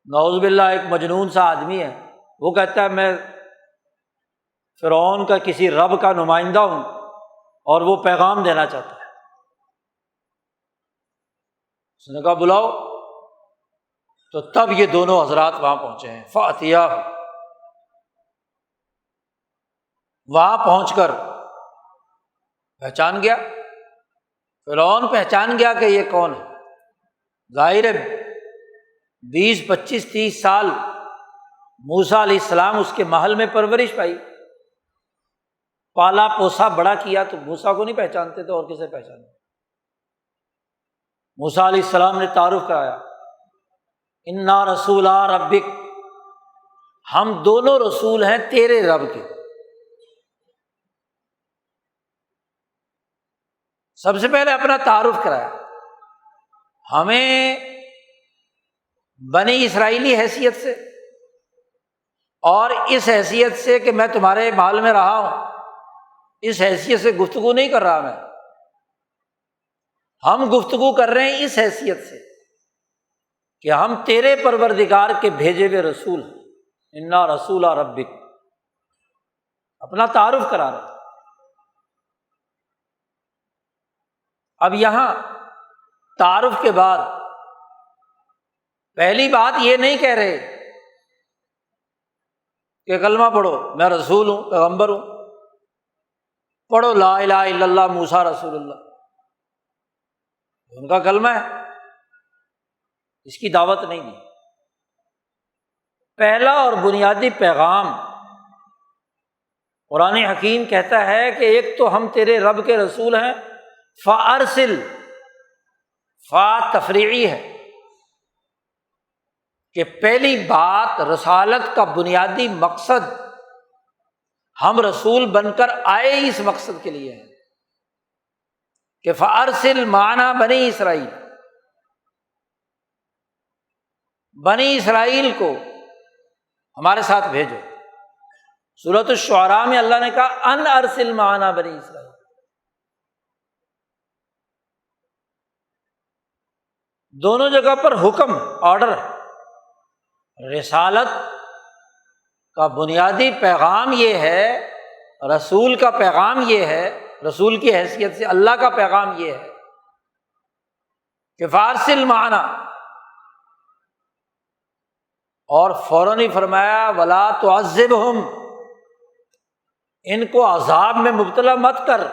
نعوذ باللہ ایک مجنون سا آدمی ہے، وہ کہتا ہے میں فرعون کا کسی رب کا نمائندہ ہوں اور وہ پیغام دینا چاہتا ہے۔ اس نے کہا بلاؤ، تو تب یہ دونوں حضرات وہاں پہنچے ہیں۔ فَأْتِيَاهُ، وہاں پہنچ کر پہچان گیا، فرعون پہچان گیا کہ یہ کون ہے۔ ظاہر ہے 20 25 30 سال موسیٰ علیہ السلام اس کے محل میں پرورش پائی، پالا پوسا بڑا کیا، تو موسیٰ کو نہیں پہچانتے تو اور کسے پہچانتے؟ موسیٰ علیہ السلام نے تعارف کرایا، انا رسولا ربک، ہم دونوں رسول ہیں تیرے رب کے۔ سب سے پہلے اپنا تعارف کرایا، ہمیں بنی اسرائیلی حیثیت سے اور اس حیثیت سے کہ میں تمہارے محل میں رہا ہوں، اس حیثیت سے گفتگو نہیں کر رہا میں، ہم گفتگو کر رہے ہیں اس حیثیت سے کہ ہم تیرے پروردگار کے بھیجے ہوئے رسول ہیں، انا رسول ربک، اپنا تعارف کرا رہے۔ اب یہاں تعارف کے بعد پہلی بات یہ نہیں کہہ رہے کہ کلمہ پڑھو میں رسول ہوں پیغمبر ہوں، پڑھو لا الہ الا اللہ موسیٰ رسول اللہ، ان کا کلمہ ہے، اس کی دعوت نہیں دی۔ پہلا اور بنیادی پیغام قرآن حکیم کہتا ہے کہ ایک تو ہم تیرے رب کے رسول ہیں، فَأَرْسِلْ، فا تفریعی ہے کہ پہلی بات رسالت کا بنیادی مقصد ہم رسول بن کر آئے اس مقصد کے لیے ہے کہ فَأَرْسِلْ مَعَنَا بنی اسرائیل، بنی اسرائیل کو ہمارے ساتھ بھیجو۔ سورۃ الشعراء میں اللہ نے کہا ان ارسل معنا بنی اسرائیل، دونوں جگہ پر حکم آرڈر ہے۔ رسالت کا بنیادی پیغام یہ ہے، رسول کا پیغام یہ ہے، رسول کی حیثیت سے اللہ کا پیغام یہ ہے کہ فارسل معنا، اور فوراً ہی فرمایا ولا تعذبہم، ان کو عذاب میں مبتلا مت کر۔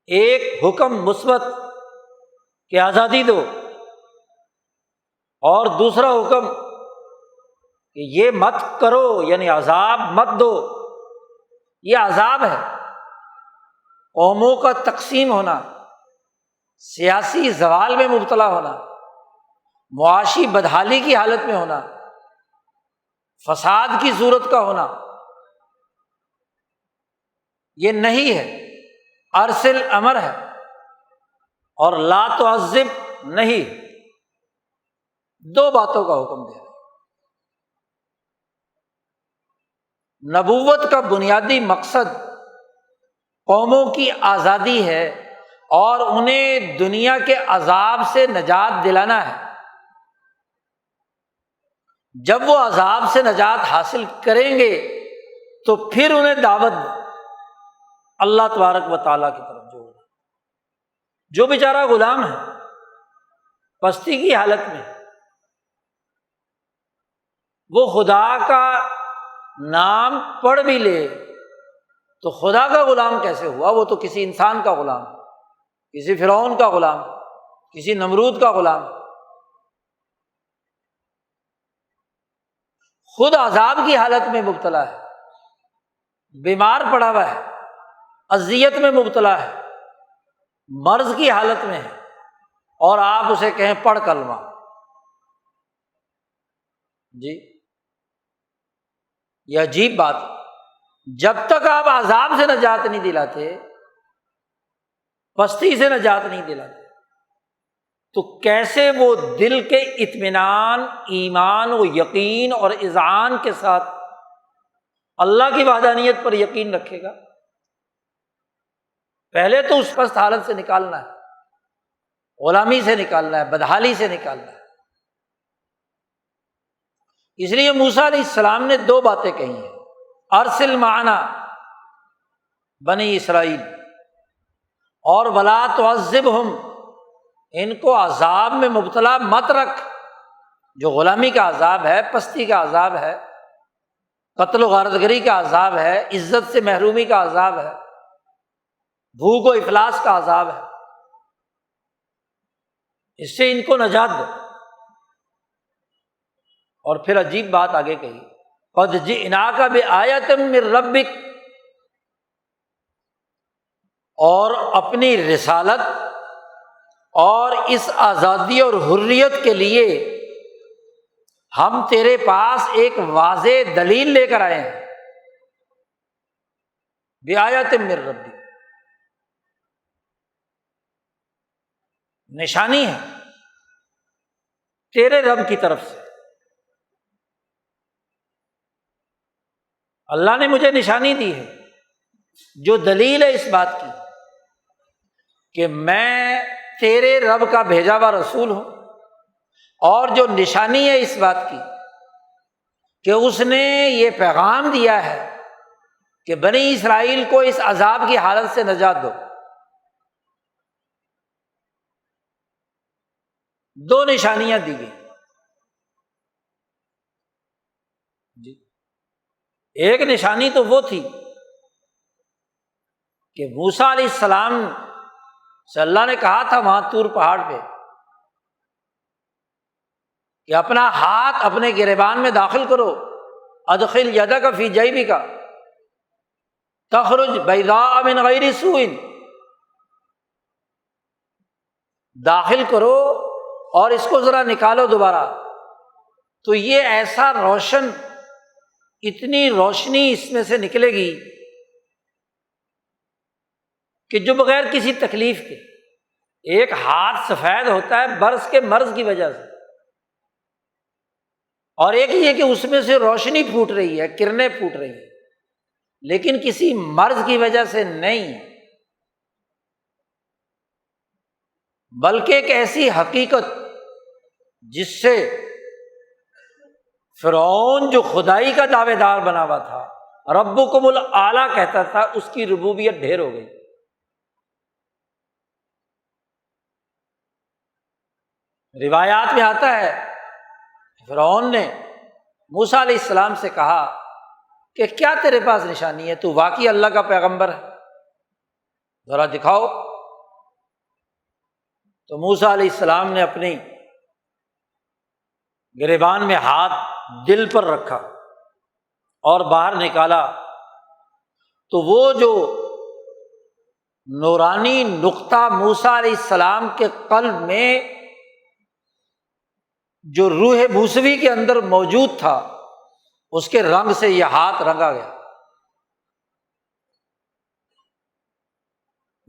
ایک حکم مثبت کہ آزادی دو، اور دوسرا حکم کہ یہ مت کرو، یعنی عذاب مت دو۔ یہ عذاب ہے، قوموں کا تقسیم ہونا، سیاسی زوال میں مبتلا ہونا، معاشی بدحالی کی حالت میں ہونا، فساد کی صورت کا ہونا، یہ نہیں ہے۔ ارسل امر ہے اور لا تعذب نہیں، دو باتوں کا حکم دے رہے۔ نبوت کا بنیادی مقصد قوموں کی آزادی ہے اور انہیں دنیا کے عذاب سے نجات دلانا ہے۔ جب وہ عذاب سے نجات حاصل کریں گے تو پھر انہیں دعوت اللہ تبارک و تعالیٰ کی طرف جوڑنا۔ جو بیچارہ غلام ہے، پستی کی حالت میں، وہ خدا کا نام پڑھ بھی لے تو خدا کا غلام کیسے ہوا؟ وہ تو کسی انسان کا غلام، کسی فرعون کا غلام، کسی نمرود کا غلام، خود عذاب کی حالت میں مبتلا ہے، بیمار پڑا ہوا ہے، اذیت میں مبتلا ہے، مرض کی حالت میں ہے، اور آپ اسے کہیں پڑھ کلمہ، جی یہ عجیب بات ہے، جب تک آپ عذاب سے نجات نہیں دلاتے، پستی سے نجات نہیں دلاتے، تو کیسے وہ دل کے اطمینان، ایمان و یقین اور اذعان کے ساتھ اللہ کی وحدانیت پر یقین رکھے گا؟ پہلے تو اس پست حالت سے نکالنا ہے، غلامی سے نکالنا ہے، بدحالی سے نکالنا ہے۔ اس لیے موسیٰ علیہ السلام نے دو باتیں کہی ہیں، ارسل معنا بنی اسرائیل، اور ولا تعذبہم، ان کو عذاب میں مبتلا مت رکھ، جو غلامی کا عذاب ہے، پستی کا عذاب ہے، قتل و غارتگری کا عذاب ہے، عزت سے محرومی کا عذاب ہے، بھوک و افلاس کا عذاب ہے، اس سے ان کو نجات دو۔ اور پھر عجیب بات آگے کہی، قد جئناک بآیۃ من ربک، اور اپنی رسالت اور اس آزادی اور حریت کے لیے ہم تیرے پاس ایک واضح دلیل لے کر آئے ہیں، بآیۃ من ربک، نشانی ہے تیرے رب کی طرف سے، اللہ نے مجھے نشانی دی ہے، جو دلیل ہے اس بات کی کہ میں تیرے رب کا بھیجا ہوا رسول ہوں، اور جو نشانی ہے اس بات کی کہ اس نے یہ پیغام دیا ہے کہ بنی اسرائیل کو اس عذاب کی حالت سے نجات دو۔ دو نشانیاں دی گئی جی۔ ایک نشانی تو وہ تھی کہ موسیٰ علیہ السلام سے اللہ نے کہا تھا وہاں طور پہاڑ پہ کہ اپنا ہاتھ اپنے گریبان میں داخل کرو، ادخل یدک فی جیبک تخرج بیضاء من غیر سوء، داخل کرو اور اس کو ذرا نکالو دوبارہ، تو یہ ایسا روشن، اتنی روشنی اس میں سے نکلے گی کہ جو بغیر کسی تکلیف کے، ایک ہاتھ سفید ہوتا ہے برس کے مرض کی وجہ سے، اور ایک یہ کہ اس میں سے روشنی پھوٹ رہی ہے، کرنیں پھوٹ رہی ہیں، لیکن کسی مرض کی وجہ سے نہیں، بلکہ ایک ایسی حقیقت جس سے فرعون جو خدائی کا دعوے دار بنا ہوا تھا، ربکم الاعلیٰ کہتا تھا، اس کی ربوبیت ڈھیر ہو گئی۔ روایات میں آتا ہے فرعون نے موسیٰ علیہ السلام سے کہا کہ کیا تیرے پاس نشانی ہے، تو واقعی اللہ کا پیغمبر ہے، ذرا دکھاؤ۔ تو موسیٰ علیہ السلام نے اپنی گریبان میں ہاتھ دل پر رکھا اور باہر نکالا، تو وہ جو نورانی نقطہ موسیٰ علیہ السلام کے قلب میں جو روح موسوی کے اندر موجود تھا، اس کے رنگ سے یہ ہاتھ رنگا گیا۔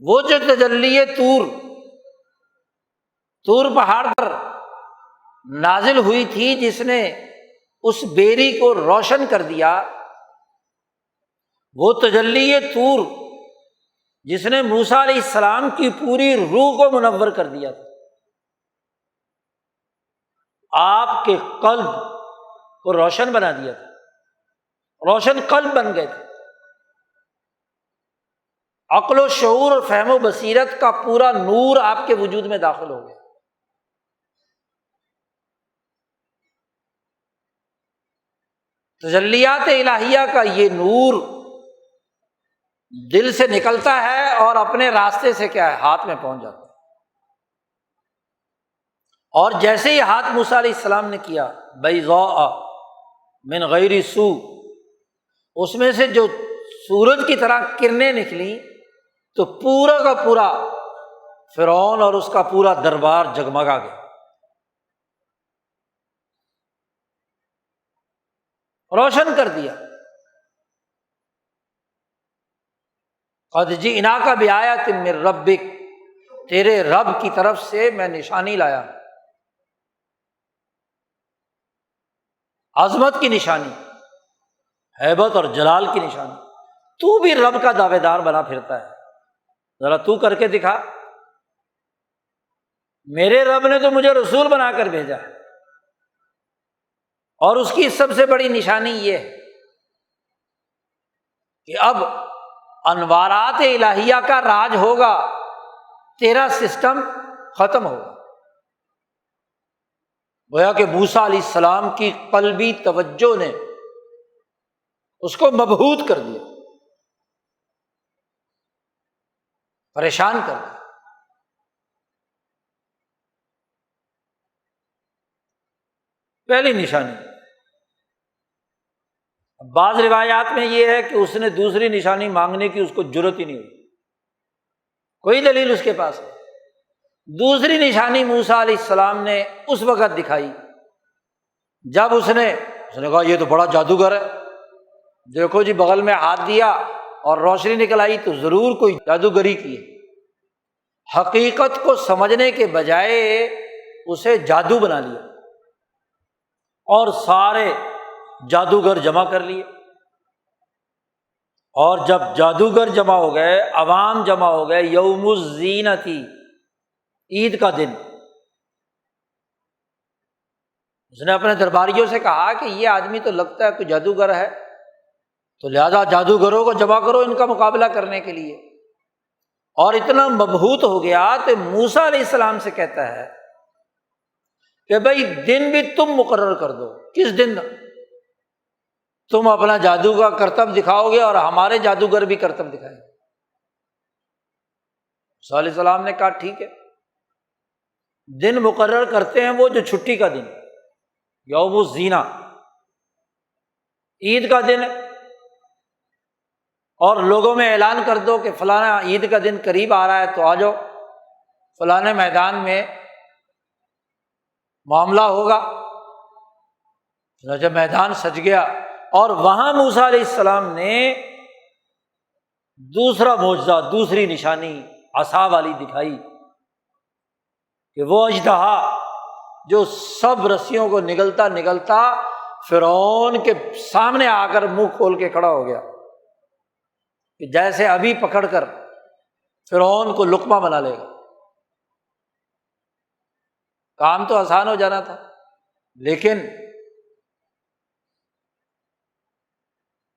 وہ جو تجلی طور پہاڑ پر نازل ہوئی تھی، جس نے اس بیری کو روشن کر دیا، وہ تجلی طور جس نے موسیٰ علیہ السلام کی پوری روح کو منور کر دیا تھا، آپ کے قلب کو روشن بنا دیا تھا، روشن قلب بن گئے تھے، عقل و شعور اور فہم و بصیرت کا پورا نور آپ کے وجود میں داخل ہو گیا۔ تجلیات الہیہ کا یہ نور دل سے نکلتا ہے اور اپنے راستے سے کیا ہے، ہاتھ میں پہنچ جاتا ہے، اور جیسے ہی ہاتھ موسیٰ علیہ السلام نے کیا، بیضاء من غیر سوء، اس میں سے جو سورج کی طرح کرنیں نکلیں، تو پورا کا پورا فرعون اور اس کا پورا دربار جگمگا گیا، روشن کر دیا۔ قد جئناک بآیۃ من ربک، تیرے رب کی طرف سے میں نشانی لایا، عظمت کی نشانی، ہیبت اور جلال کی نشانی۔ تو بھی رب کا دعوے دار بنا پھرتا ہے، ذرا تو کر کے دکھا۔ میرے رب نے تو مجھے رسول بنا کر بھیجا ہے، اور اس کی سب سے بڑی نشانی یہ ہے کہ اب انوارات الہیہ کا راج ہوگا، تیرا سسٹم ختم ہوگا۔ گویا کہ موسیٰ علیہ السلام کی قلبی توجہ نے اس کو مبہوت کر دیا، پریشان کر دیا۔ پہلی نشانی۔ بعض روایات میں یہ ہے کہ اس نے دوسری نشانی مانگنے کی اس کو جرت ہی نہیں ہوئی، کوئی دلیل اس کے پاس نہیں۔ دوسری نشانی موسیٰ علیہ السلام نے اس وقت دکھائی جب اس نے کہا یہ تو بڑا جادوگر ہے، دیکھو جی بغل میں ہاتھ دیا اور روشنی نکل آئی، تو ضرور کوئی جادوگری کی ہے۔ حقیقت کو سمجھنے کے بجائے اسے جادو بنا لیا اور سارے جادوگر جمع کر لیے، اور جب جادوگر جمع ہو گئے، عوام جمع ہو گئے، یوم الزینتی، عید کا دن، اس نے اپنے درباریوں سے کہا کہ یہ آدمی تو لگتا ہے کوئی جادوگر ہے، تو لہذا جادوگروں کو جمع کرو ان کا مقابلہ کرنے کے لیے۔ اور اتنا مبہوت ہو گیا کہ موسیٰ علیہ السلام سے کہتا ہے کہ بھائی دن بھی تم مقرر کر دو، کس دن تم اپنا جادو کا کرتب دکھاؤ گے اور ہمارے جادوگر بھی کرتب دکھائیں گے۔ موسیٰ علیہ السلام نے کہا ٹھیک ہے، دن مقرر کرتے ہیں وہ جو چھٹی کا دن، یوم الزینہ، عید کا دن، اور لوگوں میں اعلان کر دو کہ فلانا عید کا دن قریب آ رہا ہے تو آ جاؤ، فلانے میدان میں معاملہ ہوگا۔ چنانچہ میدان سج گیا، اور وہاں موسیٰ علیہ السلام نے دوسرا معجزہ، دوسری نشانی عصا والی دکھائی کہ وہ اژدہا جو سب رسیوں کو نگلتا نگلتا فرعون کے سامنے آ کر منہ کھول کے کھڑا ہو گیا، کہ جیسے ابھی پکڑ کر فرعون کو لقمہ بنا لے گا۔ کام تو آسان ہو جانا تھا، لیکن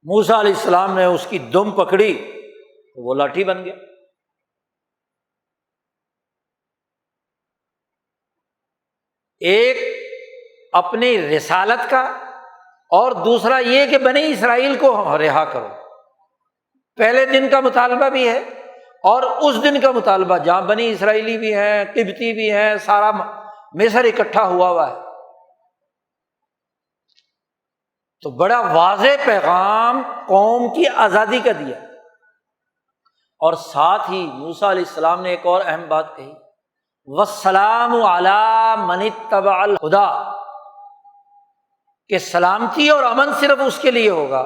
موسیٰ علیہ السلام نے اس کی دم پکڑی تو وہ لاٹھی بن گیا۔ ایک اپنی رسالت کا، اور دوسرا یہ کہ بنی اسرائیل کو رہا کرو۔ پہلے دن کا مطالبہ بھی ہے، اور اس دن کا مطالبہ جہاں بنی اسرائیلی بھی ہیں، قبطی بھی ہیں، سارا مصر اکٹھا ہوا ہے۔ تو بڑا واضح پیغام قوم کی آزادی کا دیا، اور ساتھ ہی موسیٰ علیہ السلام نے ایک اور اہم بات کہی، والسلام علی من اتبع الہدی، کہ سلامتی اور امن صرف اس کے لیے ہوگا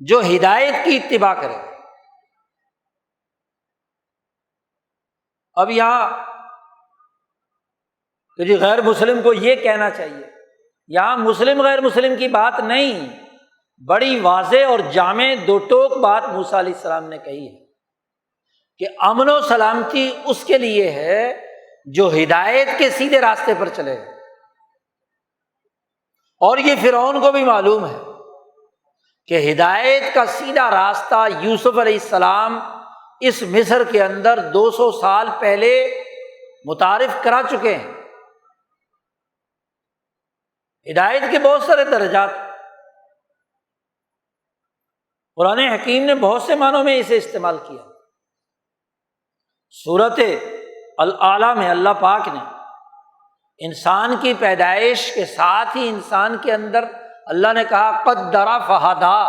جو ہدایت کی اتباع کرے۔ اب یہاں کہ جی غیر مسلم کو یہ کہنا چاہیے، یہاں مسلم غیر مسلم کی بات نہیں، بڑی واضح اور جامع دو ٹوک بات موسیٰ علیہ السلام نے کہی ہے کہ امن و سلامتی اس کے لیے ہے جو ہدایت کے سیدھے راستے پر چلے گا۔ اور یہ فرعون کو بھی معلوم ہے کہ ہدایت کا سیدھا راستہ یوسف علیہ السلام اس مصر کے اندر 200 سال پہلے متعارف کرا چکے ہیں۔ ہدایت کے بہت سارے درجات، قرآن حکیم نے بہت سے معنوں میں اسے استعمال کیا۔ سورۃ الاعلیٰ میں اللہ پاک نے انسان کی پیدائش کے ساتھ ہی انسان کے اندر اللہ نے کہا قدر فہدی،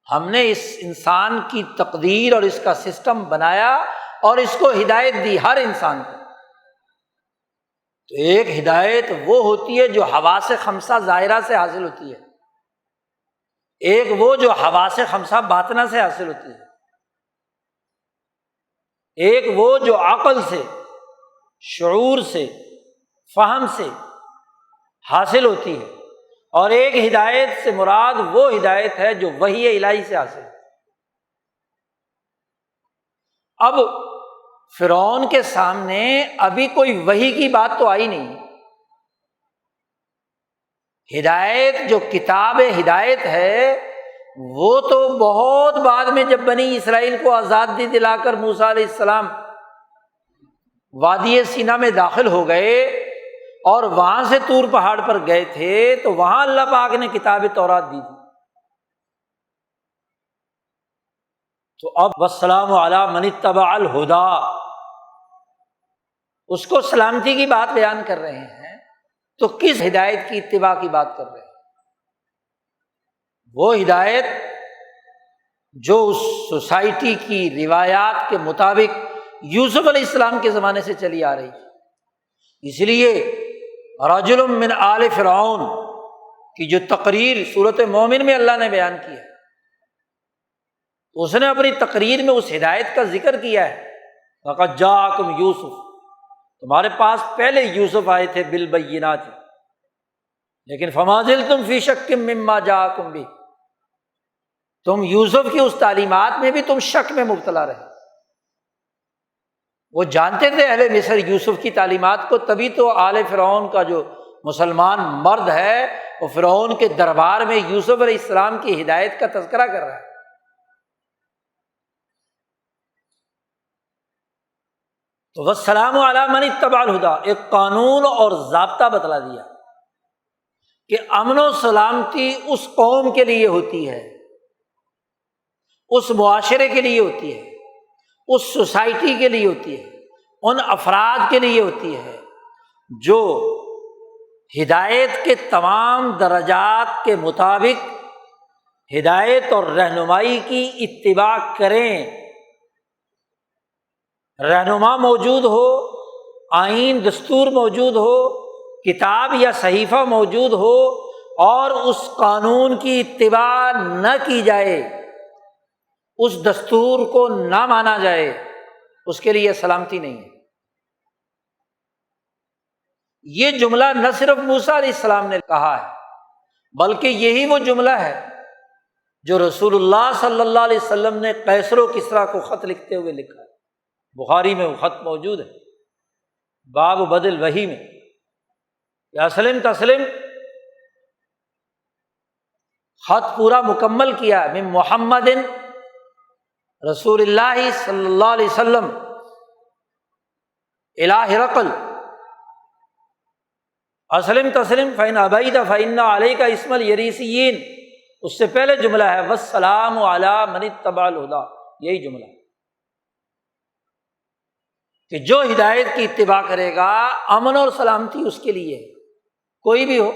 ہم نے اس انسان کی تقدیر اور اس کا سسٹم بنایا اور اس کو ہدایت دی، ہر انسان کو۔ تو ایک ہدایت وہ ہوتی ہے جو حواس خمسہ ظاہرہ سے حاصل ہوتی ہے، ایک وہ جو حواس خمسہ باطنہ سے حاصل ہوتی ہے، ایک وہ جو عقل سے، شعور سے، فہم سے حاصل ہوتی ہے، اور ایک ہدایت سے مراد وہ ہدایت ہے جو وحی الہی سے حاصل ہے۔ اب فرعون کے سامنے ابھی کوئی وحی کی بات تو آئی نہیں، ہدایت جو کتاب ہدایت ہے وہ تو بہت بعد میں جب بنی اسرائیل کو آزادی دلا کر موسیٰ علیہ السلام وادی سینا میں داخل ہو گئے اور وہاں سے طور پہاڑ پر گئے تھے، تو وہاں اللہ پاک نے کتاب تورات دی تھی۔ تو اب والسلام علی من اتبع الہدی، اس کو سلامتی کی بات بیان کر رہے ہیں، تو کس ہدایت کی اتباع کی بات کر رہے ہیں؟ وہ ہدایت جو اس سوسائٹی کی روایات کے مطابق یوسف علیہ السلام کے زمانے سے چلی آ رہی ہے۔ اس لیے رجل من آل فرعون کی جو تقریر سورۃ مومن میں اللہ نے بیان کی ہے، اس نے اپنی تقریر میں اس ہدایت کا ذکر کیا ہے، لقد جاءکم یوسف، تمہارے پاس پہلے یوسف آئے تھے بالبینات، لیکن فما زلتم فی شک مما جاءکم بہ، تم یوسف کی اس تعلیمات میں بھی تم شک میں مبتلا رہے۔ وہ جانتے تھے اہل مصر یوسف کی تعلیمات کو، تبھی تو آل فرعون کا جو مسلمان مرد ہے وہ فرعون کے دربار میں یوسف علیہ السلام کی ہدایت کا تذکرہ کر رہا ہے۔ تو والسلام علی من اتبع الہدی، ایک قانون اور ضابطہ بتلا دیا کہ امن و سلامتی اس قوم کے لیے ہوتی ہے، اس معاشرے کے لیے ہوتی ہے، اس سوسائٹی کے لیے ہوتی ہے، ان افراد کے لیے ہوتی ہے جو ہدایت کے تمام درجات کے مطابق ہدایت اور رہنمائی کی اتباع کریں۔ رہنما موجود ہو، آئین دستور موجود ہو، کتاب یا صحیفہ موجود ہو، اور اس قانون کی اتباع نہ کی جائے، اس دستور کو نہ مانا جائے، اس کے لیے سلامتی نہیں ہے۔ یہ جملہ نہ صرف موسیٰ علیہ السلام نے کہا ہے، بلکہ یہی وہ جملہ ہے جو رسول اللہ صلی اللہ علیہ وسلم نے قیصر و کسریٰ کو خط لکھتے ہوئے لکھا ہے۔ بخاری میں وہ خط موجود ہے، باب بدل وحی میں، یا اسلم تسلم، خط پورا مکمل کیا ہے، من محمد رسول اللہ صلی اللہ علیہ وسلم الی ہرقل اسلم تسلم فإن ابیت فإن علیک اسم الیریسیین، اس سے پہلے جملہ ہے والسلام علی من اتبع الہدی، یہی جملہ ہے کہ جو ہدایت کی اتباع کرے گا امن اور سلامتی اس کے لیے ہے، کوئی بھی ہو۔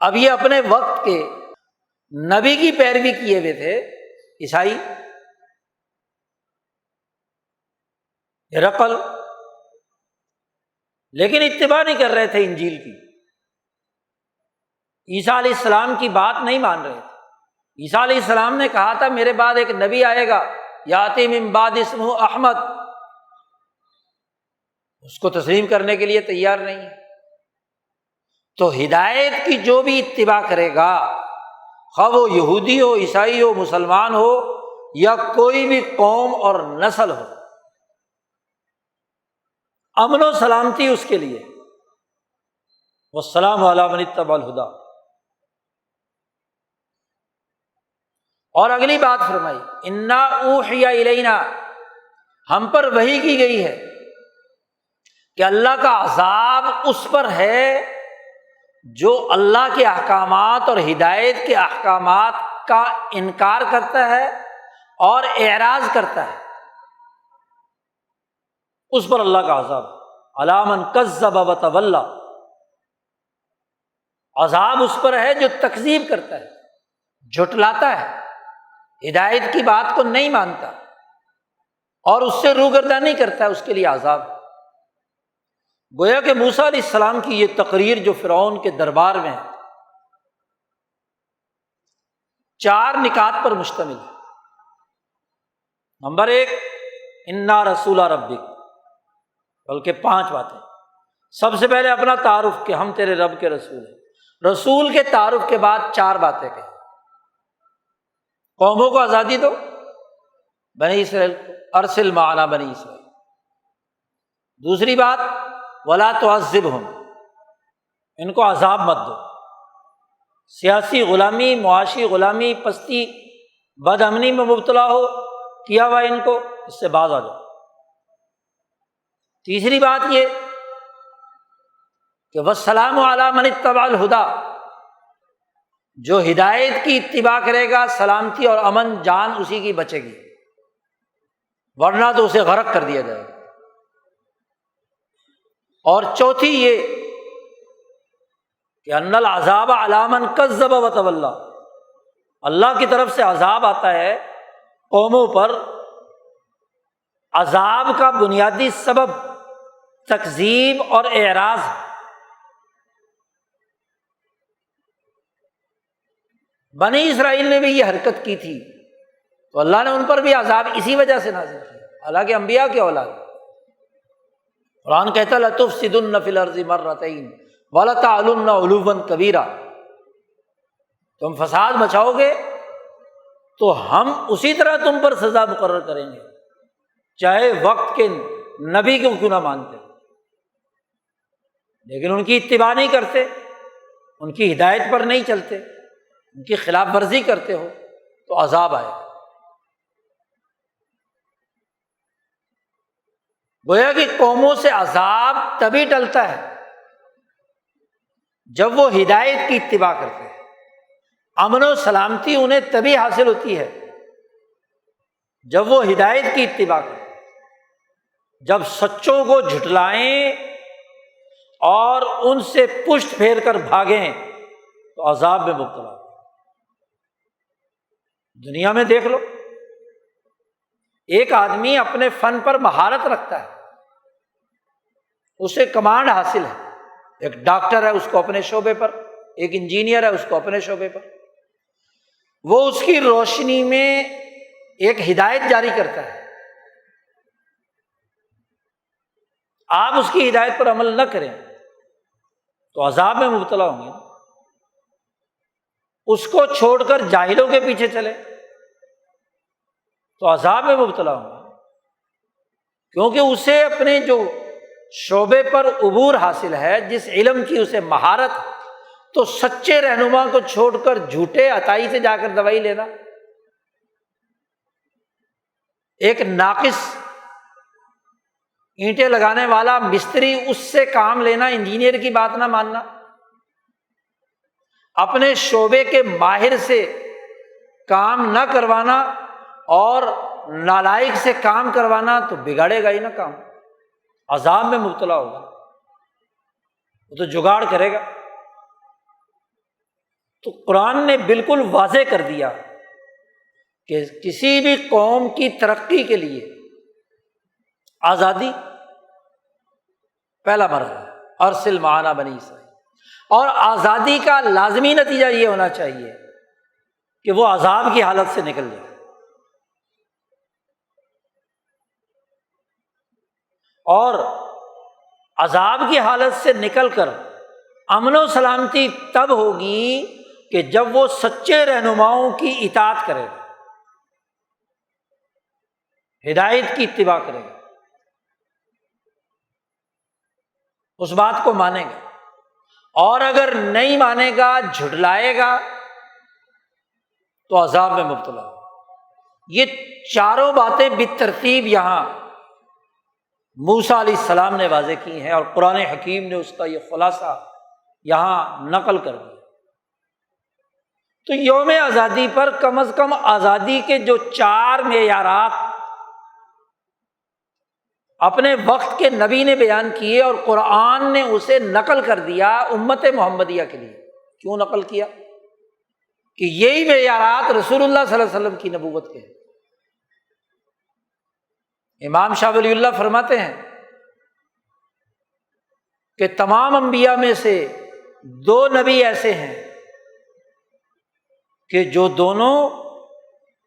اب یہ اپنے وقت کے نبی کی پیروی کیے ہوئے تھے عیسائی، ہرقل، لیکن اتباع نہیں کر رہے تھے انجیل کی، عیسیٰ علیہ السلام کی بات نہیں مان رہے تھے۔ عیسیٰ علیہ السلام نے کہا تھا میرے بعد ایک نبی آئے گا یاتی من بعد اسمہ احمد، اس کو تسلیم کرنے کے لیے تیار نہیں ہے۔ تو ہدایت کی جو بھی اتباع کرے گا، خواہ وہ یہودی ہو، عیسائی ہو، مسلمان ہو، یا کوئی بھی قوم اور نسل ہو، امن و سلامتی اس کے لیے۔ والسلام علی من اتبع الہدی۔ اور اگلی بات فرمائی انا اوحی الینا، ہم پر وحی کی گئی ہے کہ اللہ کا عذاب اس پر ہے جو اللہ کے احکامات اور ہدایت کے احکامات کا انکار کرتا ہے اور اعراض کرتا ہے، اس پر اللہ کا عذاب علی من کذب وتولی، عذاب اس پر ہے جو تکذیب کرتا ہے، جھٹلاتا ہے، ہدایت کی بات کو نہیں مانتا اور اس سے روگردانی کرتا ہے، اس کے لیے عذاب۔ گویا کہ موسیٰ علیہ السلام کی یہ تقریر جو فرعون کے دربار میں ہے، 4 نکات پر مشتمل ہے۔ نمبر 1، انا رسول ربک، بلکہ 5 باتیں۔ سب سے پہلے اپنا تعارف کہ ہم تیرے رب کے رسول ہیں۔ رسول کے تعارف کے بعد 4 باتیں کہیں۔ قوموں کو آزادی دو، بنی اسرائیل کو ارسل معنا بنی اسرائیل۔ دوسری بات، ولا تعذبہم، ان کو عذاب مت دو۔ سیاسی غلامی، معاشی غلامی، پستی، بد امنی میں مبتلا ہو کیا ہوا ان کو، اس سے باز آ جاؤ۔ تیسری بات یہ کہ والسلام علی من اتبع الہدی، جو ہدایت کی اتباع کرے گا سلامتی اور امن جان اسی کی بچے گی، ورنہ تو اسے غرق کر دیا جائے گا۔ اور چوتھی یہ کہ ان العذاب علی من کذب وتولی، اللہ کی طرف سے عذاب آتا ہے قوموں پر، عذاب کا بنیادی سبب تکذیب اور اعراض ہے۔ بنی اسرائیل نے بھی یہ حرکت کی تھی تو اللہ نے ان پر بھی عذاب اسی وجہ سے نازل کیا، حالانکہ انبیاء کی اولاد۔ قرآن کہتا ہے لَتُفْسِدُنَّ فِي الْأَرْضِ مَرَّتَيْنِ وَلَتَعْلُنَّ عُلُوًّا كَبِيرًا، تم فساد مچاؤ گے تو ہم اسی طرح تم پر سزا مقرر کریں گے، چاہے وقت کے نبی کو کیوں نہ مانتے۔ لیکن ان کی اتباع نہیں کرتے، ان کی ہدایت پر نہیں چلتے، ان کی خلاف ورزی کرتے ہو تو عذاب آئے گا۔ گویا کہ قوموں سے عذاب تبھی ٹلتا ہے جب وہ ہدایت کی اتباع کرتے ہیں، امن و سلامتی انہیں تبھی حاصل ہوتی ہے جب وہ ہدایت کی اتباع کریں۔ جب سچوں کو جھٹلائیں اور ان سے پشت پھیر کر بھاگیں تو عذاب میں مبتلا ہو۔ دنیا میں دیکھ لو، ایک آدمی اپنے فن پر مہارت رکھتا ہے، اسے کمانڈ حاصل ہے، ایک ڈاکٹر ہے اس کو اپنے شعبے پر، ایک انجینئر ہے اس کو اپنے شعبے پر، وہ اس کی روشنی میں ایک ہدایت جاری کرتا ہے، آپ اس کی ہدایت پر عمل نہ کریں تو عذاب میں مبتلا ہوں گے۔ اس کو چھوڑ کر جاہلوں کے پیچھے چلے تو عذاب میں مبتلا ہوں گے، کیونکہ اسے اپنے جو شعبے پر عبور حاصل ہے، جس علم کی اسے مہارت، تو سچے رہنما کو چھوڑ کر جھوٹے عطائی سے جا کر دوائی لینا، ایک ناقص اینٹیں لگانے والا مستری اس سے کام لینا، انجینئر کی بات نہ ماننا، اپنے شعبے کے ماہر سے کام نہ کروانا اور نالائق سے کام کروانا تو بگاڑے گا ہی نا کام، عذاب میں مبتلا ہوگا، وہ تو جگاڑ کرے گا۔ تو قرآن نے بالکل واضح کر دیا کہ کسی بھی قوم کی ترقی کے لیے آزادی پہلا مرحلہ ہے، ارسل معنا بنی اسرائیل، اور آزادی کا لازمی نتیجہ یہ ہونا چاہیے کہ وہ عذاب کی حالت سے نکل جائے، اور عذاب کی حالت سے نکل کر امن و سلامتی تب ہوگی کہ جب وہ سچے رہنماؤں کی اطاعت کرے گا، ہدایت کی اتباع کرے گا، اس بات کو مانے گا، اور اگر نہیں مانے گا، جھٹلائے گا تو عذاب میں مبتلا ہوگا۔ یہ چاروں باتیں بالترتیب یہاں موسیٰ علیہ السلام نے واضح کی ہیں، اور قرآن حکیم نے اس کا یہ خلاصہ یہاں نقل کر دیا۔ تو یوم آزادی پر کم از کم آزادی کے جو 4 معیارات اپنے وقت کے نبی نے بیان کیے اور قرآن نے اسے نقل کر دیا امت محمدیہ کے لیے، کیوں نقل کیا؟ کہ یہی معیارات رسول اللہ صلی اللہ علیہ وسلم کی نبوت کے ہیں۔ امام شاہ ولی اللہ فرماتے ہیں کہ تمام انبیاء میں سے 2 نبی ایسے ہیں کہ جو دونوں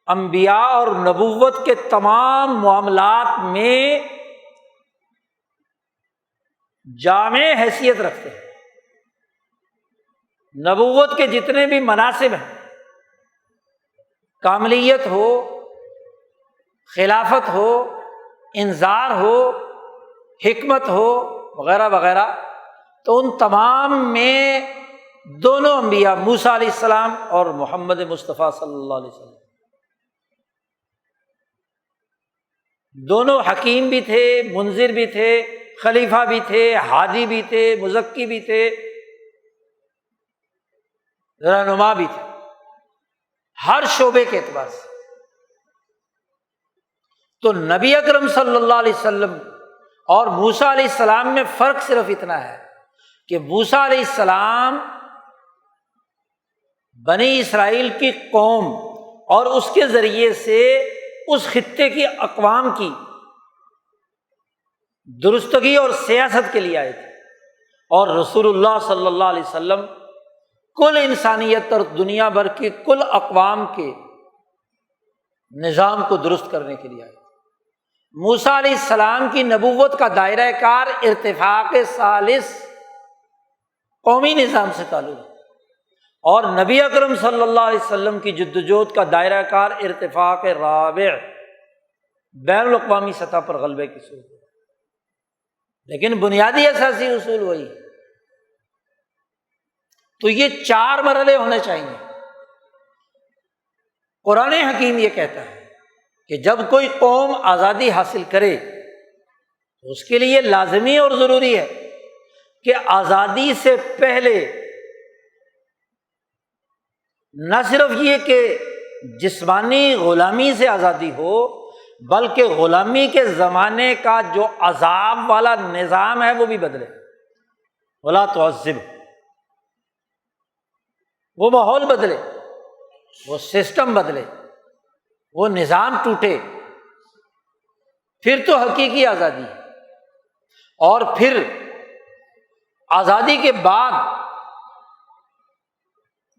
انبیاء اور نبوت کے تمام معاملات میں جامع حیثیت رکھتے ہیں۔ نبوت کے جتنے بھی مناصب ہیں، کاملیت ہو، خلافت ہو، انذار ہو، حکمت ہو، وغیرہ وغیرہ، تو ان تمام میں دونوں انبیاء موسیٰ علیہ السلام اور محمد مصطفیٰ صلی اللہ علیہ وسلم دونوں حکیم بھی تھے، منذر بھی تھے، خلیفہ بھی تھے، ہادی بھی تھے، مزکی بھی تھے، رہنما بھی تھے، ہر شعبے کے اعتبار سے۔ تو نبی اکرم صلی اللہ علیہ وسلم اور موسیٰ علیہ السلام میں فرق صرف اتنا ہے کہ موسیٰ علیہ السلام بنی اسرائیل کی قوم اور اس کے ذریعے سے اس خطے کی اقوام کی درستگی اور سیاست کے لیے آئے تھے، اور رسول اللہ صلی اللہ علیہ وسلم کل انسانیت اور دنیا بھر کی کل اقوام کے نظام کو درست کرنے کے لیے آئے تھے۔ موسیٰ علیہ السلام کی نبوت کا دائرہ کار ارتفاق ثالث قومی نظام سے تعلق ہے، اور نبی اکرم صلی اللہ علیہ وسلم کی جدوجہد کا دائرہ کار ارتفاق رابع بین الاقوامی سطح پر غلبے کی صورت ہے، لیکن بنیادی اساسی اصول وہی۔ تو یہ 4 مرحلے ہونے چاہیے۔ قرآن حکیم یہ کہتا ہے کہ جب کوئی قوم آزادی حاصل کرے تو اس کے لیے لازمی اور ضروری ہے کہ آزادی سے پہلے نہ صرف یہ کہ جسمانی غلامی سے آزادی ہو، بلکہ غلامی کے زمانے کا جو عذاب والا نظام ہے وہ بھی بدلے، ولا تعذب، وہ ماحول بدلے، وہ سسٹم بدلے، وہ نظام ٹوٹے، پھر تو حقیقی آزادی ہے۔ اور پھر آزادی کے بعد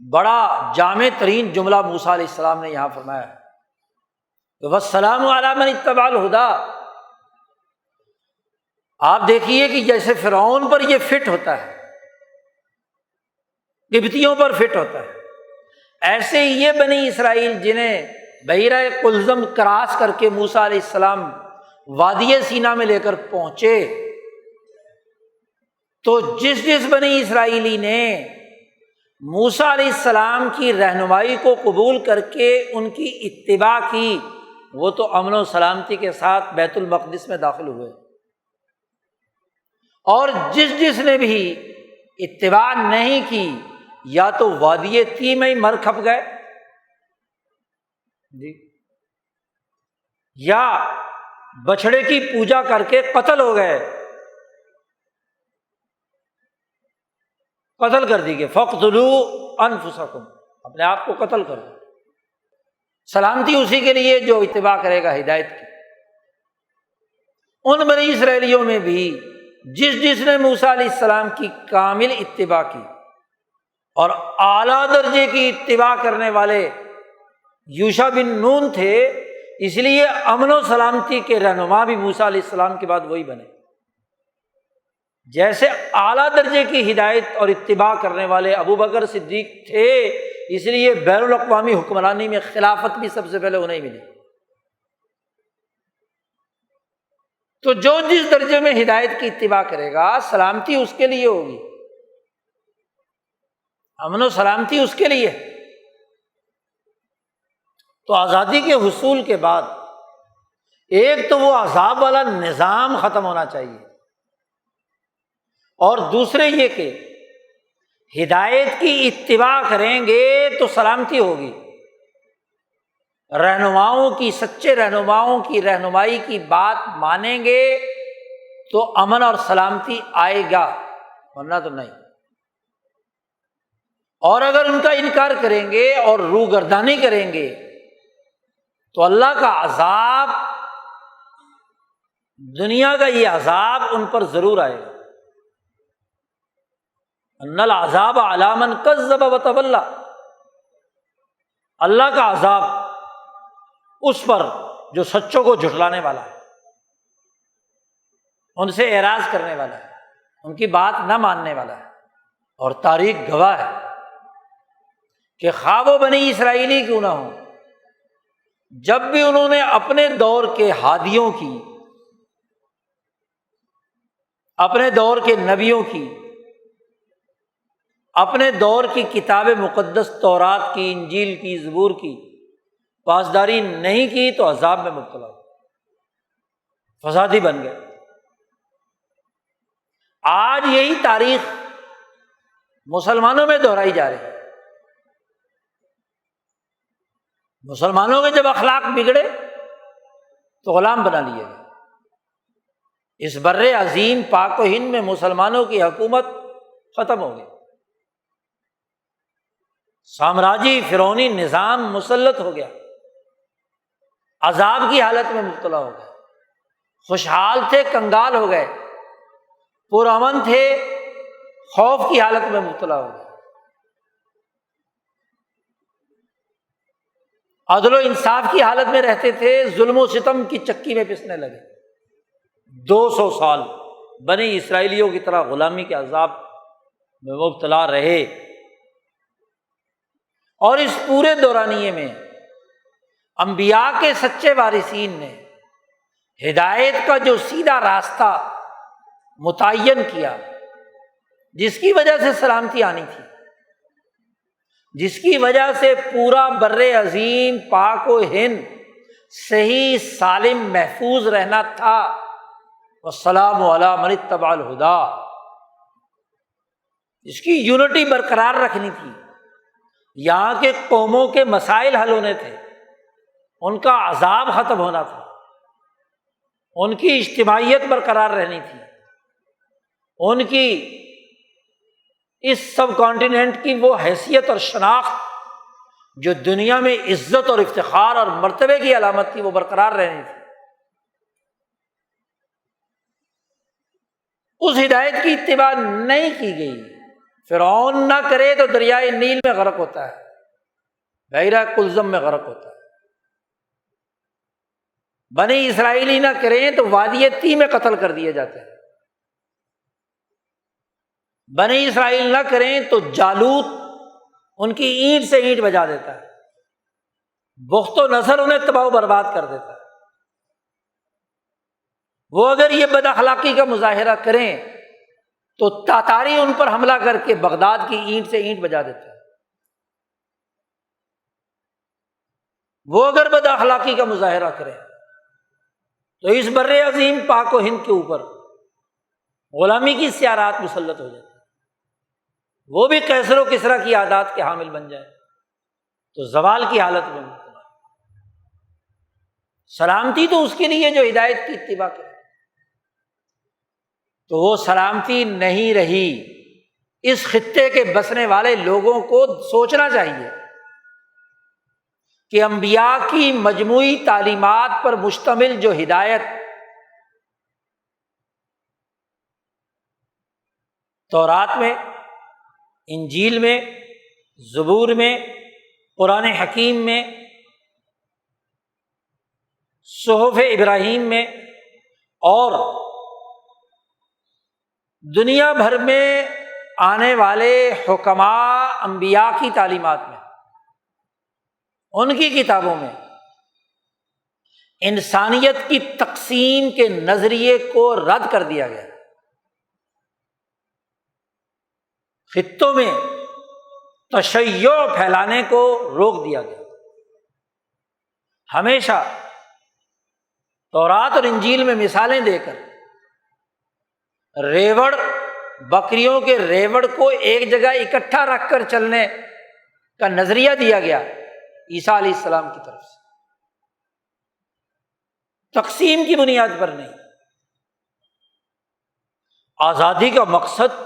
بڑا جامع ترین جملہ موسیٰ علیہ السلام نے یہاں فرمایا ہے کہ وَالسَّلَامُ عَلَىٰ مَنِ اتَّبَعَ الْهُدَىٰ۔ آپ دیکھیے کہ جیسے فرعون پر یہ فٹ ہوتا ہے، قبطیوں پر فٹ ہوتا ہے، ایسے ہی یہ بنی اسرائیل جنہیں بحیرہ قلزم کراس کر کے موسیٰ علیہ السلام وادی سینا میں لے کر پہنچے، تو جس بنی اسرائیلی نے موسیٰ علیہ السلام کی رہنمائی کو قبول کر کے ان کی اتباع کی، وہ تو امن و سلامتی کے ساتھ بیت المقدس میں داخل ہوئے، اور جس نے بھی اتباع نہیں کی یا تو وادی تی میں ہی مر کھپ گئے جی، یا بچھڑے کی پوجا کر کے قتل ہو گئے، قتل کر دی گئے، فَاقْتُلُوا أَنفُسَكُمْ، اپنے آپ کو قتل کرو۔ سلامتی اسی کے لیے جو اتباع کرے گا ہدایت کی۔ ان بنی اسرائیلیوں میں بھی جس نے موسیٰ علیہ السلام کی کامل اتباع کی اور اعلیٰ درجے کی اتباع کرنے والے یوشع بن نون تھے، اس لیے امن و سلامتی کے رہنما بھی موسیٰ علیہ السلام کے بعد وہی بنے۔ جیسے اعلیٰ درجے کی ہدایت اور اتباع کرنے والے ابو بکر صدیق تھے، اس لیے بین الاقوامی حکمرانی میں خلافت بھی سب سے پہلے انہیں ملی۔ تو جو جس درجے میں ہدایت کی اتباع کرے گا، سلامتی اس کے لیے ہوگی، امن و سلامتی اس کے لیے۔ تو آزادی کے حصول کے بعد ایک تو وہ عذاب والا نظام ختم ہونا چاہیے، اور دوسرے یہ کہ ہدایت کی اتباع کریں گے تو سلامتی ہوگی، رہنماؤں کی، سچے رہنماؤں کی رہنمائی کی بات مانیں گے تو امن اور سلامتی آئے گا، ورنہ تو نہیں۔ اور اگر ان کا انکار کریں گے اور روگردانی کریں گے تو اللہ کا عذاب، دنیا کا یہ عذاب ان پر ضرور آئے گا۔ ان العذاب علی من کذب وتولی، اللہ کا عذاب اس پر جو سچوں کو جھٹلانے والا ہے، ان سے اعراض کرنے والا ہے، ان کی بات نہ ماننے والا ہے۔ اور تاریخ گواہ ہے کہ خواہ وہ بنی اسرائیلی کیوں نہ ہوں، جب بھی انہوں نے اپنے دور کے ہادیوں کی، اپنے دور کے نبیوں کی، اپنے دور کی کتاب مقدس تورات کی، انجیل کی، زبور کی پاسداری نہیں کی تو عذاب میں مبتلا ہو، فسادی بن گئے۔ آج یہی تاریخ مسلمانوں میں دہرائی جا رہی ہے۔ مسلمانوں کے جب اخلاق بگڑے تو غلام بنا لیے گئے۔ اس بر عظیم پاک و ہند میں مسلمانوں کی حکومت ختم ہو گئی، سامراجی فرعونی نظام مسلط ہو گیا، عذاب کی حالت میں مبتلا ہو گئے۔ خوشحال تھے کنگال ہو گئے، پرامن تھے خوف کی حالت میں مبتلا ہو گئے۔ عدل و انصاف کی حالت میں رہتے تھے، ظلم و ستم کی چکی میں پسنے لگے۔ 200 سال بنی اسرائیلیوں کی طرح غلامی کے عذاب میں مبتلا رہے، اور اس پورے دورانیے میں انبیاء کے سچے وارثین نے ہدایت کا جو سیدھا راستہ متعین کیا، جس کی وجہ سے سلامتی آنی تھی، جس کی وجہ سے پورا بر عظیم پاک و ہند صحیح سالم محفوظ رہنا تھا، والسلام علی من اتبع الہدی، جس کی یونٹی برقرار رکھنی تھی، یہاں کے قوموں کے مسائل حل ہونے تھے، ان کا عذاب ختم ہونا تھا، ان کی اجتماعیت برقرار رہنی تھی، ان کی اس سب کانٹیننٹ کی وہ حیثیت اور شناخت جو دنیا میں عزت اور افتخار اور مرتبے کی علامت تھی، وہ برقرار رہنی تھی۔ اس ہدایت کی اتباع نہیں کی گئی۔ فرعون نہ کرے تو دریائے نیل میں غرق ہوتا ہے، بحیرہ کلزم میں غرق ہوتا ہے۔ بنی اسرائیلی نہ کریں تو وادی تی میں قتل کر دیے جاتے ہیں۔ بنی اسرائیل نہ کریں تو جالوت ان کی اینٹ سے اینٹ بجا دیتا ہے، بخت و نصر انہیں تباہ و برباد کر دیتا ہے۔ وہ اگر یہ بد اخلاقی کا مظاہرہ کریں تو تاتاری ان پر حملہ کر کے بغداد کی اینٹ سے اینٹ بجا دیتے ہیں۔ وہ اگر بد اخلاقی کا مظاہرہ کریں تو اس بر عظیم پاک و ہند کے اوپر غلامی کی سیارات مسلط ہو جاتی ہیں، وہ بھی قیصر و کسریٰ کی عادات کے حامل بن جائیں تو زوال کی حالت میں مبتلا۔ سلامتی تو اس کے لیے جو ہدایت کی اتباع کرے، تو وہ سلامتی نہیں رہی۔ اس خطے کے بسنے والے لوگوں کو سوچنا چاہیے کہ انبیاء کی مجموعی تعلیمات پر مشتمل جو ہدایت تورات میں، انجیل میں، زبور میں، قرآن حکیم میں، صحف ابراہیم میں، اور دنیا بھر میں آنے والے حکماء انبیاء کی تعلیمات میں، ان کی کتابوں میں انسانیت کی تقسیم کے نظریے کو رد کر دیا گیا، خطوں میں تشیع پھیلانے کو روک دیا گیا۔ ہمیشہ تورات اور انجیل میں مثالیں دے کر ریوڑ، بکریوں کے ریوڑ کو ایک جگہ اکٹھا رکھ کر چلنے کا نظریہ دیا گیا عیسیٰ علیہ السلام کی طرف سے، تقسیم کی بنیاد پر نہیں۔ آزادی کا مقصد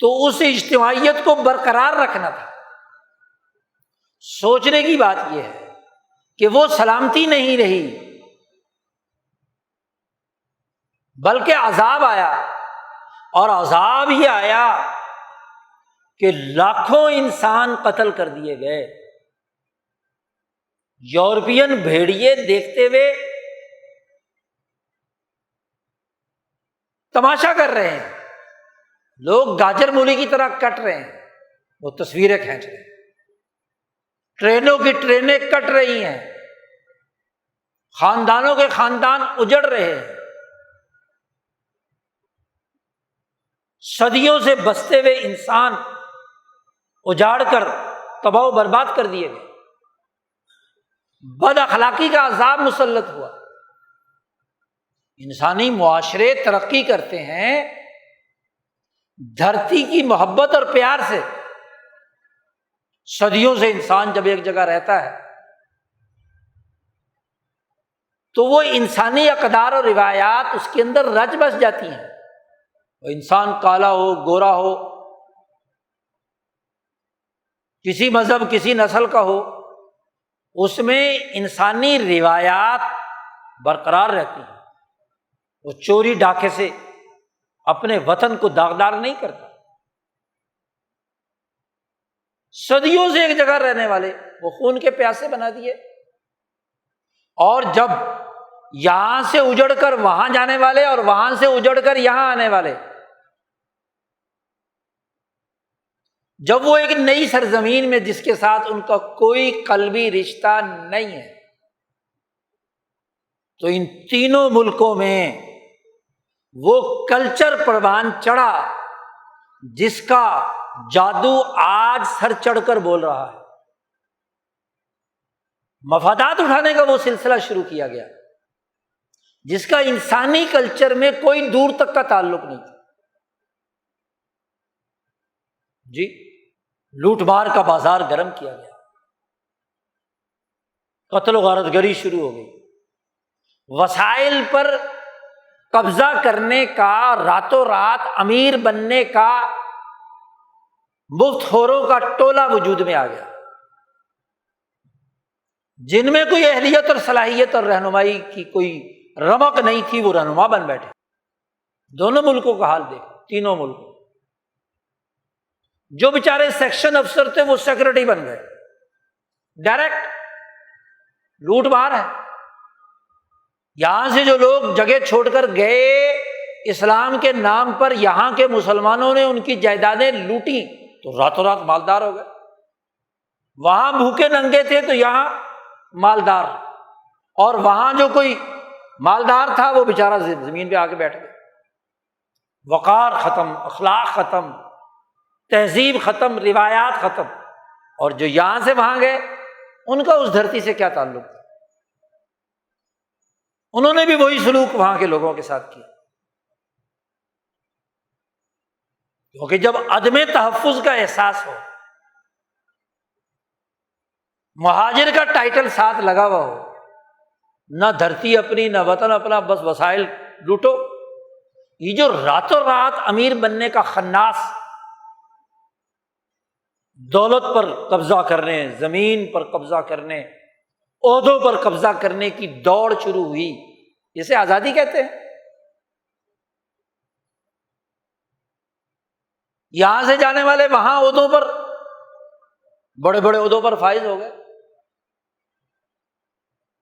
تو اس اجتماعیت کو برقرار رکھنا تھا۔ سوچنے کی بات یہ ہے کہ وہ سلامتی نہیں رہی، بلکہ عذاب آیا، اور عذاب یہ آیا کہ لاکھوں انسان قتل کر دیے گئے، یورپین بھیڑیے دیکھتے ہوئے تماشا کر رہے ہیں، لوگ گاجر مولی کی طرح کٹ رہے ہیں، وہ تصویریں کھینچ رہے ہیں، ٹرینوں کی ٹرینیں کٹ رہی ہیں، خاندانوں کے خاندان اجڑ رہے ہیں، صدیوں سے بستے ہوئے انسان اجاڑ کر تباہ و برباد کر دیے گئے، بد اخلاقی کا عذاب مسلط ہوا۔ انسانی معاشرے ترقی کرتے ہیں دھرتی کی محبت اور پیار سے۔ صدیوں سے انسان جب ایک جگہ رہتا ہے تو وہ انسانی اقدار اور روایات اس کے اندر رچ بس جاتی ہیں، وہ انسان کالا ہو گورا ہو، کسی مذہب کسی نسل کا ہو، اس میں انسانی روایات برقرار رہتی ہیں۔ وہ چوری ڈاکے سے اپنے وطن کو داغدار نہیں کرتا۔ صدیوں سے ایک جگہ رہنے والے وہ خون کے پیاسے بنا دیے، اور جب یہاں سے اجڑ کر وہاں جانے والے اور وہاں سے اجڑ کر یہاں آنے والے، جب وہ ایک نئی سرزمین میں جس کے ساتھ ان کا کوئی قلبی رشتہ نہیں ہے، تو ان تینوں ملکوں میں وہ کلچر پروان چڑھا جس کا جادو آج سر چڑھ کر بول رہا ہے۔ مفادات اٹھانے کا وہ سلسلہ شروع کیا گیا جس کا انسانی کلچر میں کوئی دور تک کا تعلق نہیں تھا۔ جی، لوٹ مار کا بازار گرم کیا گیا، قتل و غارت گری شروع ہو گئی، وسائل پر قبضہ کرنے کا، راتوں رات امیر بننے کا مفت خوروں کا ٹولہ وجود میں آ گیا، جن میں کوئی اہلیت اور صلاحیت اور رہنمائی کی کوئی رمق نہیں تھی، وہ رہنما بن بیٹھے۔ دونوں ملکوں کا حال دیکھ، تینوں ملکوں، جو بیچارے سیکشن افسر تھے وہ سیکرٹری بن گئے، ڈائریکٹ لوٹ مار ہے۔ یہاں سے جو لوگ جگہ چھوڑ کر گئے اسلام کے نام پر، یہاں کے مسلمانوں نے ان کی جائیدادیں لوٹی تو راتوں رات مالدار ہو گئے، وہاں بھوکے ننگے تھے تو یہاں مالدار، اور وہاں جو کوئی مالدار تھا وہ بیچارہ زمین پہ آ کے بیٹھ گیا۔ وقار ختم، اخلاق ختم، تہذیب ختم، روایات ختم، اور جو یہاں سے وہاں گئے ان کا اس دھرتی سے کیا تعلق تھا؟ انہوں نے بھی وہی سلوک وہاں کے لوگوں کے ساتھ کیا، کیونکہ جب عدم تحفظ کا احساس ہو، مہاجر کا ٹائٹل ساتھ لگا ہوا ہو، نہ دھرتی اپنی نہ وطن اپنا، بس وسائل لوٹو، یہ جو راتوں رات امیر بننے کا خناس، دولت پر قبضہ کرنے، زمین پر قبضہ کرنے، عہدوں پر قبضہ کرنے کی دوڑ شروع ہوئی، جسے آزادی کہتے ہیں۔ یہاں سے جانے والے وہاں عہدوں پر، بڑے بڑے عہدوں پر فائز ہو گئے،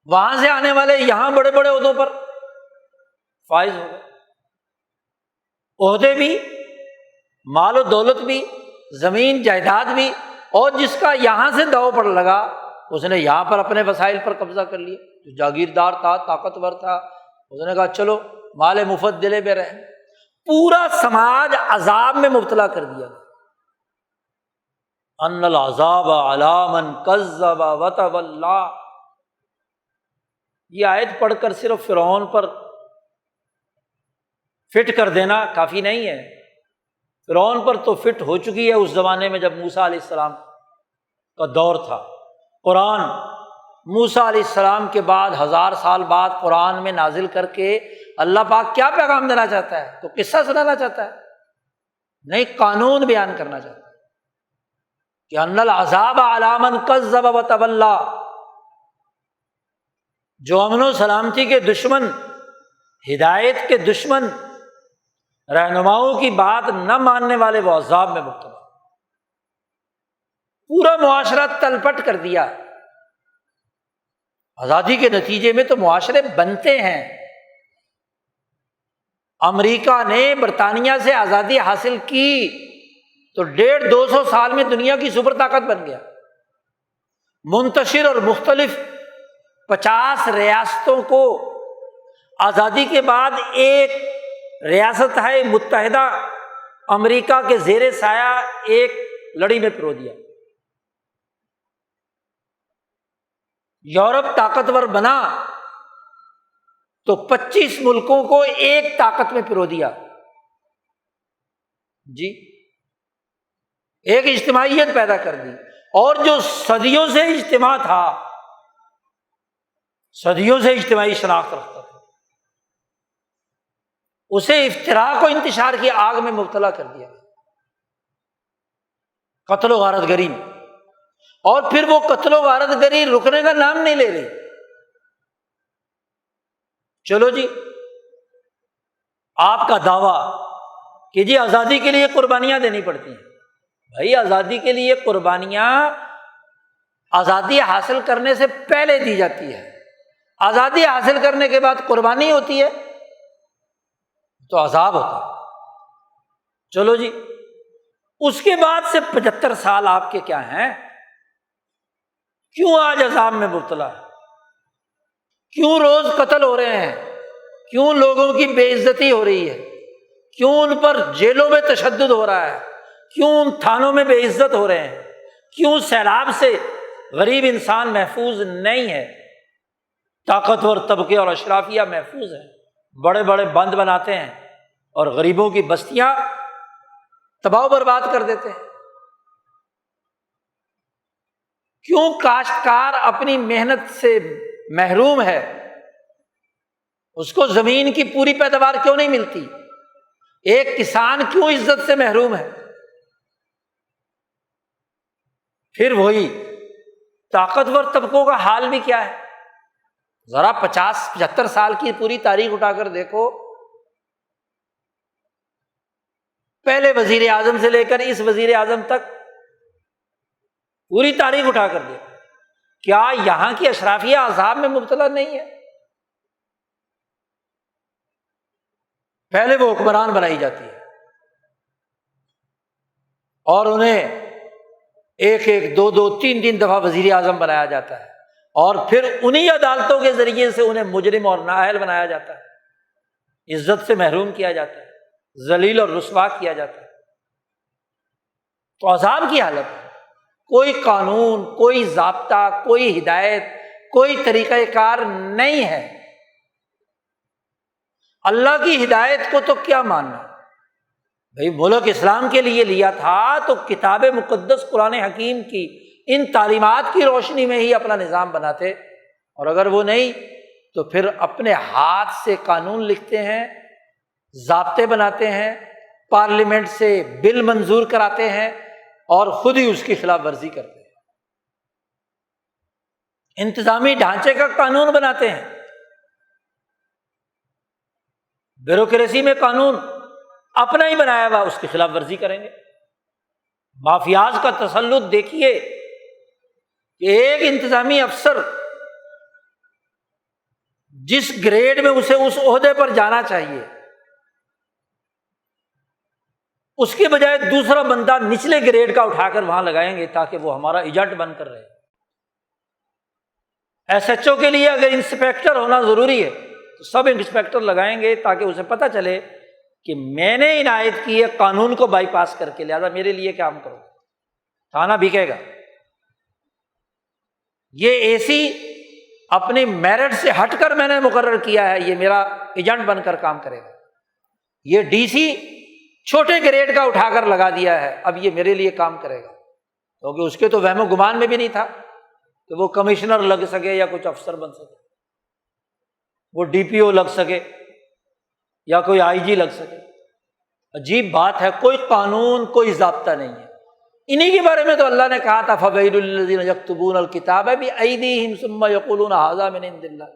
وہاں سے آنے والے یہاں بڑے بڑے عہدوں پر فائز ہو گئے، عہدے بھی، مال و دولت بھی، زمین جائیداد بھی، اور جس کا یہاں سے داؤ پر لگا اس نے یہاں پر اپنے وسائل پر قبضہ کر لیا۔ جو جاگیردار تھا، طاقتور تھا، اس نے کہا چلو مال مفت دلے بے رحم، پورا سماج عذاب میں مبتلا کر دیا۔ ان العذاب علی من کذب وتولی، یہ آیت پڑھ کر صرف فرعون پر فٹ کر دینا کافی نہیں ہے، فرعون پر تو فٹ ہو چکی ہے اس زمانے میں جب موسیٰ علیہ السلام کا دور تھا۔ قرآن موسیٰ علیہ السلام کے بعد 1000 سال بعد قرآن میں نازل کر کے اللہ پاک کیا پیغام دینا چاہتا ہے؟ تو قصہ سنانا چاہتا ہے؟ نہیں، قانون بیان کرنا چاہتا ہے کہ ان العذاب علی من کذب وتولی، جو امن و سلامتی کے دشمن، ہدایت کے دشمن، رہنماؤں کی بات نہ ماننے والے، وہ عذاب میں مبتلا، پورا معاشرہ تلپٹ کر دیا۔ آزادی کے نتیجے میں تو معاشرے بنتے ہیں۔ امریکہ نے برطانیہ سے آزادی حاصل کی تو 150-200 سال میں دنیا کی سپر طاقت بن گیا۔ منتشر اور مختلف 50 ریاستوں کو آزادی کے بعد ایک ریاست ہے متحدہ امریکہ کے زیر سایہ ایک لڑی میں پرو دیا۔ یورپ طاقتور بنا تو 25 ملکوں کو ایک طاقت میں پرو دیا، جی ایک اجتماعیت پیدا کر دی۔ اور جو صدیوں سے اجتماع تھا، صدیوں سے اجتماعی شناخت رکھتا تھا، اسے افتراق و انتشار کی آگ میں مبتلا کر دیا، قتل و غارت گری میں۔ اور پھر وہ قتل و غارت گری رکنے کا نام نہیں لے رہی۔ چلو جی، آپ کا دعویٰ کہ جی آزادی کے لیے قربانیاں دینی پڑتی ہیں، بھائی آزادی کے لیے قربانیاں آزادی حاصل کرنے سے پہلے دی جاتی ہے، آزادی حاصل کرنے کے بعد قربانی ہوتی ہے تو عذاب ہوتا ہے۔ چلو جی، اس کے بعد سے 75 سال آپ کے کیا ہیں؟ کیوں آج عذاب میں مبتلا ہے؟ کیوں روز قتل ہو رہے ہیں؟ کیوں لوگوں کی بے عزتی ہو رہی ہے؟ کیوں ان پر جیلوں میں تشدد ہو رہا ہے؟ کیوں ان تھانوں میں بے عزت ہو رہے ہیں؟ کیوں سیلاب سے غریب انسان محفوظ نہیں ہے؟ طاقتور طبقے اور اشرافیہ محفوظ ہیں، بڑے بڑے بند بناتے ہیں اور غریبوں کی بستیاں تباہ و برباد کر دیتے ہیں۔ کیوں کاشتکار اپنی محنت سے محروم ہے؟ اس کو زمین کی پوری پیداوار کیوں نہیں ملتی؟ ایک کسان کیوں عزت سے محروم ہے؟ پھر وہی طاقتور طبقوں کا حال بھی کیا ہے؟ ذرا 50-75 سال کی پوری تاریخ اٹھا کر دیکھو، پہلے وزیر اعظم سے لے کر اس وزیر اعظم تک پوری تاریخ اٹھا کر دیکھو، کیا یہاں کی اشرافیہ عذاب میں مبتلا نہیں ہے؟ پہلے وہ حکمران بنائی جاتی ہے اور انہیں ایک ایک دو دو تین تین دفعہ وزیر اعظم بنایا جاتا ہے، اور پھر انہی عدالتوں کے ذریعے سے انہیں مجرم اور نااہل بنایا جاتا ہے، عزت سے محروم کیا جاتا ہے، ذلیل اور رسوا کیا جاتا ہے۔ تو عذاب کی حالت ہے، کوئی قانون، کوئی ضابطہ، کوئی ہدایت، کوئی طریقہ کار نہیں ہے۔ اللہ کی ہدایت کو تو کیا ماننا؟ بھئی ملک اسلام کے لیے لیا تھا تو کتاب مقدس قرآن حکیم کی ان تعلیمات کی روشنی میں ہی اپنا نظام بناتے، اور اگر وہ نہیں تو پھر اپنے ہاتھ سے قانون لکھتے ہیں، ضابطے بناتے ہیں، پارلیمنٹ سے بل منظور کراتے ہیں اور خود ہی اس کی خلاف ورزی کرتے ہیں، انتظامی ڈھانچے کا قانون بناتے ہیں، بیوروکریسی میں قانون اپنا ہی بنایا ہوا اس کی خلاف ورزی کریں گے۔ مافیاز کا تسلط دیکھیے کہ ایک انتظامی افسر جس گریڈ میں اسے اس عہدے پر جانا چاہیے، اس کے بجائے دوسرا بندہ نچلے گریڈ کا اٹھا کر وہاں لگائیں گے تاکہ وہ ہمارا ایجنٹ بن کر رہے۔ ایس ایچ او کے لیے اگر انسپیکٹر ہونا ضروری ہے تو سب انسپیکٹر لگائیں گے تاکہ اسے پتہ چلے کہ میں نے عنایت کی ہے قانون کو بائی پاس کر کے، لہذا میرے لیے کام کرو، تھانہ بکے گا۔ یہ اے سی اپنی میرٹ سے ہٹ کر میں نے مقرر کیا ہے، یہ میرا ایجنٹ بن کر کام کرے گا۔ یہ ڈی سی چھوٹے گریڈ کا اٹھا کر لگا دیا ہے، اب یہ میرے لیے کام کرے گا، کیونکہ اس کے تو وہم و گمان میں بھی نہیں تھا کہ وہ کمشنر لگ سکے یا کچھ افسر بن سکے، وہ ڈی پی او لگ سکے یا کوئی آئی جی لگ سکے۔ عجیب بات ہے، کوئی قانون، کوئی ضابطہ نہیں ہے۔ انہی کے بارے میں تو اللہ نے کہا تھا فَوَيْلٌ لِّلَّذِينَ يَكْتُبُونَ الْكِتَابَ بِأَيْدِيهِمْ ثُمَّ يَقُولُونَ هَٰذَا مِنْ عِندِ اللَّهِ،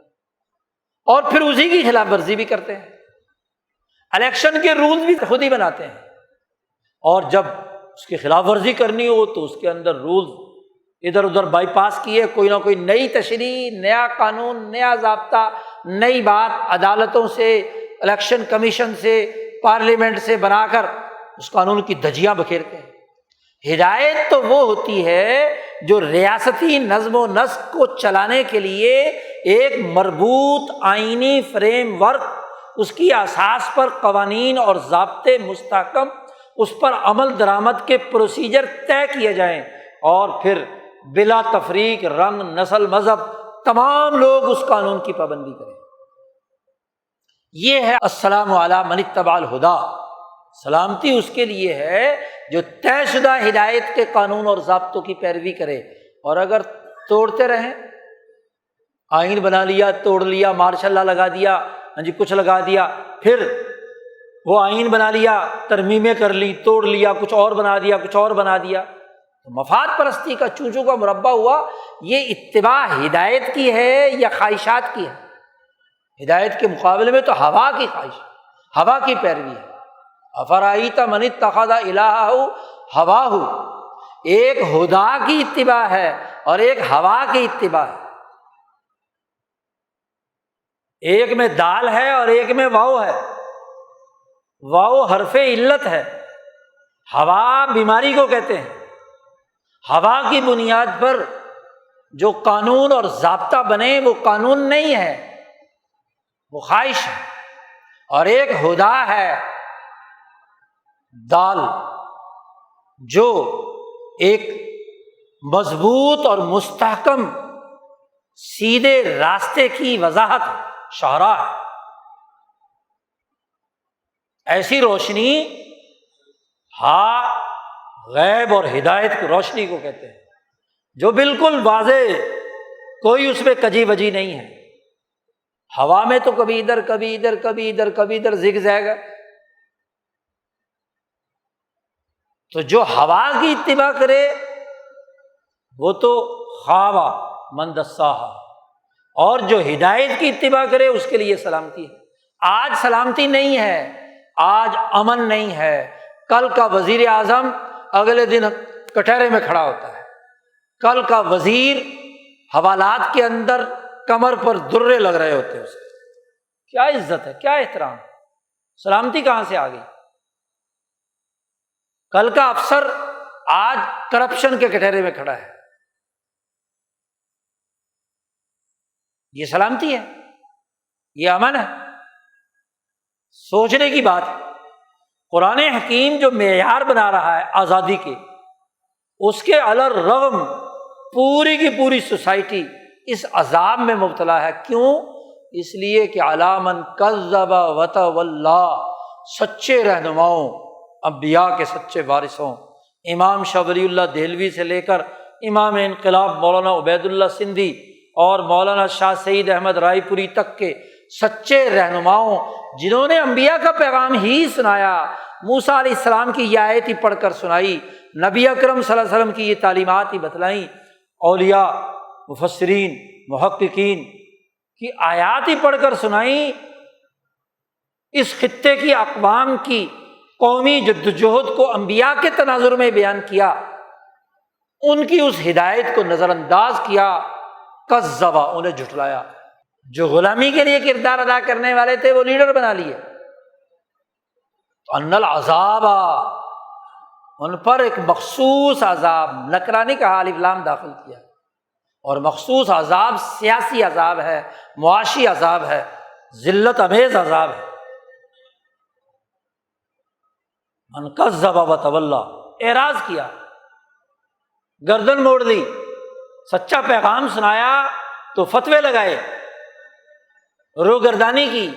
اور پھر اسی کی خلاف ورزی بھی کرتے ہیں۔ الیکشن کے رولز بھی خود ہی بناتے ہیں، اور جب اس کی خلاف ورزی کرنی ہو تو اس کے اندر رولز ادھر ادھر بائی پاس کیے، کوئی نہ کوئی نئی تشریح، نیا قانون، نیا ضابطہ، نئی بات عدالتوں سے، الیکشن کمیشن سے، پارلیمنٹ سے بنا کر اس قانون کی دھجیاں بکھیرتے ہیں۔ ہدایت تو وہ ہوتی ہے جو ریاستی نظم و نسق کو چلانے کے لیے ایک مربوط آئینی فریم ورک، اس کی اساس پر قوانین اور ضابطے مستحکم، اس پر عمل درآمد کے پروسیجر طے کیے جائیں، اور پھر بلا تفریق رنگ، نسل، مذہب، تمام لوگ اس قانون کی پابندی کریں۔ یہ ہے السلام علی من اتبع الہدی، سلامتی اس کے لیے ہے جو طے شدہ ہدایت کے قانون اور ضابطوں کی پیروی کرے۔ اور اگر توڑتے رہیں، آئین بنا لیا، توڑ لیا، مارشاء اللہ لگا دیا، کچھ لگا دیا، پھر وہ آئین بنا لیا، ترمیمیں کر لی، توڑ لیا، کچھ اور بنا دیا، کچھ اور بنا دیا، تو مفاد پرستی کا چوچو کا مربع ہوا۔ یہ اتباع ہدایت کی ہے یا خواہشات کی ہے؟ ہدایت کے مقابلے میں تو ہوا کی خواہش، ہوا کی پیروی ہے۔ افرأیت من اتخذ الہہ ہواہ، ایک ہدا کی اتباع ہے اور ایک ہوا کی اتباع ہے۔ ایک میں دال ہے اور ایک میں واو ہے، واو حرف علت ہے، ہوا بیماری کو کہتے ہیں۔ ہوا کی بنیاد پر جو قانون اور ضابطہ بنے وہ قانون نہیں ہے، وہ خواہش ہے۔ اور ایک ہدا ہے، دال، جو ایک مضبوط اور مستحکم سیدھے راستے کی وضاحت، شاہراہ ہے۔ ایسی روشنی غیب اور ہدایت کی روشنی کو کہتے ہیں، جو بالکل واضح، کوئی اس میں کجی وجی نہیں ہے۔ ہوا میں تو کبھی ادھر کبھی ادھر کبھی ادھر کبھی ادھر زگ زیگ ہے۔ تو جو ہوا کی اتباع کرے وہ تو خاب من دساہا، اور جو ہدایت کی اتباع کرے اس کے لیے سلامتی ہے۔ آج سلامتی نہیں ہے، آج امن نہیں ہے۔ کل کا وزیر اعظم اگلے دن کٹہرے میں کھڑا ہوتا ہے، کل کا وزیر حوالات کے اندر کمر پر درے لگ رہے ہوتے ہیں اس کے۔ کیا عزت ہے، کیا احترام، سلامتی کہاں سے آ گئی؟ کل کا افسر آج کرپشن کے کٹہرے میں کھڑا ہے، یہ سلامتی ہے؟ یہ امن ہے؟ سوچنے کی بات ہے۔ قرآن حکیم جو معیار بنا رہا ہے آزادی کے، اس کے علی الرغم پوری کی پوری سوسائٹی اس عذاب میں مبتلا ہے۔ کیوں؟ اس لیے کہ علی من کذب وتولی، سچے رہنماؤں، انبیاء کے سچے وارثوں، امام شاہ ولی اللہ دہلوی سے لے کر امام انقلاب مولانا عبید اللہ سندھی اور مولانا شاہ سعید احمد رائے پوری تک کے سچے رہنماؤں، جنہوں نے انبیاء کا پیغام ہی سنایا، موسیٰ علیہ السلام کی یہ آیت ہی پڑھ کر سنائی، نبی اکرم صلی اللہ علیہ وسلم کی یہ تعلیمات ہی بتلائیں، اولیاء، مفسرین، محققین کی آیات ہی پڑھ کر سنائیں، اس خطے کی اقوام کی قومی جدوجہد کو انبیاء کے تناظر میں بیان کیا، ان کی اس ہدایت کو نظر انداز کیا، کذبا، انہیں جھٹلایا۔ جو غلامی کے لیے کردار ادا کرنے والے تھے وہ لیڈر بنا لیے۔ ان العذاب، ان پر ایک مخصوص عذاب، نکرانی کا الف لام داخل کیا، اور مخصوص عذاب سیاسی عذاب ہے، معاشی عذاب ہے، ذلت امیز عذاب ہے۔ من کذب وتولی، اعراض کیا، گردن موڑ دی، سچا پیغام سنایا تو فتوے لگائے، روگردانی کی،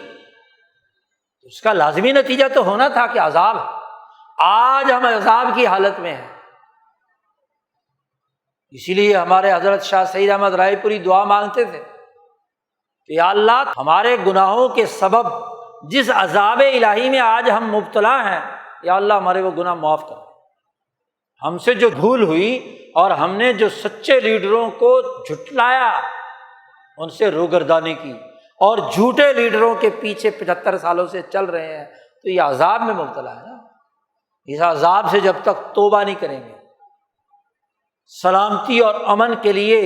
اس کا لازمی نتیجہ تو ہونا تھا کہ عذاب ہے۔ آج ہم عذاب کی حالت میں ہیں۔ اسی لیے ہمارے حضرت شاہ سعید احمد رائے پوری دعا مانگتے تھے کہ یا اللہ، ہمارے گناہوں کے سبب جس عذاب الہی میں آج ہم مبتلا ہیں، یا اللہ ہمارے وہ گناہ معاف کر۔ ہم سے جو بھول ہوئی اور ہم نے جو سچے لیڈروں کو جھٹلایا، ان سے روگردانی کی، اور جھوٹے لیڈروں کے پیچھے 75 سالوں سے چل رہے ہیں، تو یہ عذاب میں مبتلا ہے نا۔ اس عذاب سے جب تک توبہ نہیں کریں گے، سلامتی اور امن کے لیے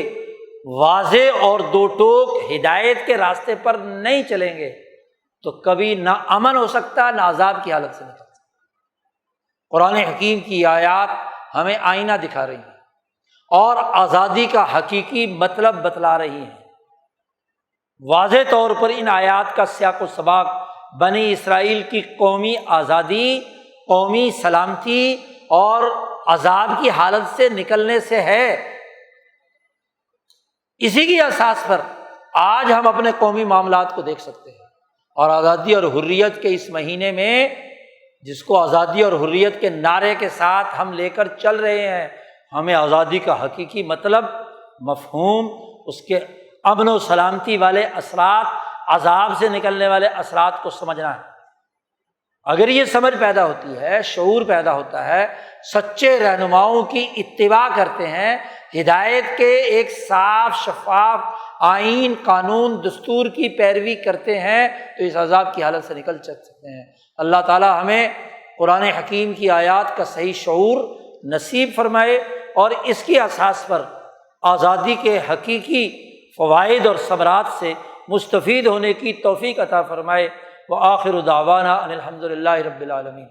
واضح اور دو ٹوک ہدایت کے راستے پر نہیں چلیں گے تو کبھی نہ امن ہو سکتا، نہ عذاب کی حالت سے نکل سکتا۔ قرآن حکیم کی آیات ہمیں آئینہ دکھا رہی ہیں اور آزادی کا حقیقی مطلب بتلا رہی ہیں۔ واضح طور پر ان آیات کا سیاق و سباق بنی اسرائیل کی قومی آزادی، قومی سلامتی اور عذاب کی حالت سے نکلنے سے ہے۔ اسی کی اساس پر آج ہم اپنے قومی معاملات کو دیکھ سکتے ہیں، اور آزادی اور حریت کے اس مہینے میں جس کو آزادی اور حریت کے نعرے کے ساتھ ہم لے کر چل رہے ہیں، ہمیں آزادی کا حقیقی مطلب، مفہوم، اس کے امن و سلامتی والے اثرات، عذاب سے نکلنے والے اثرات کو سمجھنا ہے۔ اگر یہ سمجھ پیدا ہوتی ہے، شعور پیدا ہوتا ہے، سچے رہنماؤں کی اتباع کرتے ہیں، ہدایت کے ایک صاف شفاف آئین، قانون، دستور کی پیروی کرتے ہیں تو اس عذاب کی حالت سے نکل سکتے ہیں۔ اللہ تعالی ہمیں قرآن حکیم کی آیات کا صحیح شعور نصیب فرمائے اور اس کی اساس پر آزادی کے حقیقی فوائد اور ثمرات سے مستفید ہونے کی توفیق عطا فرمائے۔ وآخر دعوانا ان الحمد للہ رب العالمین۔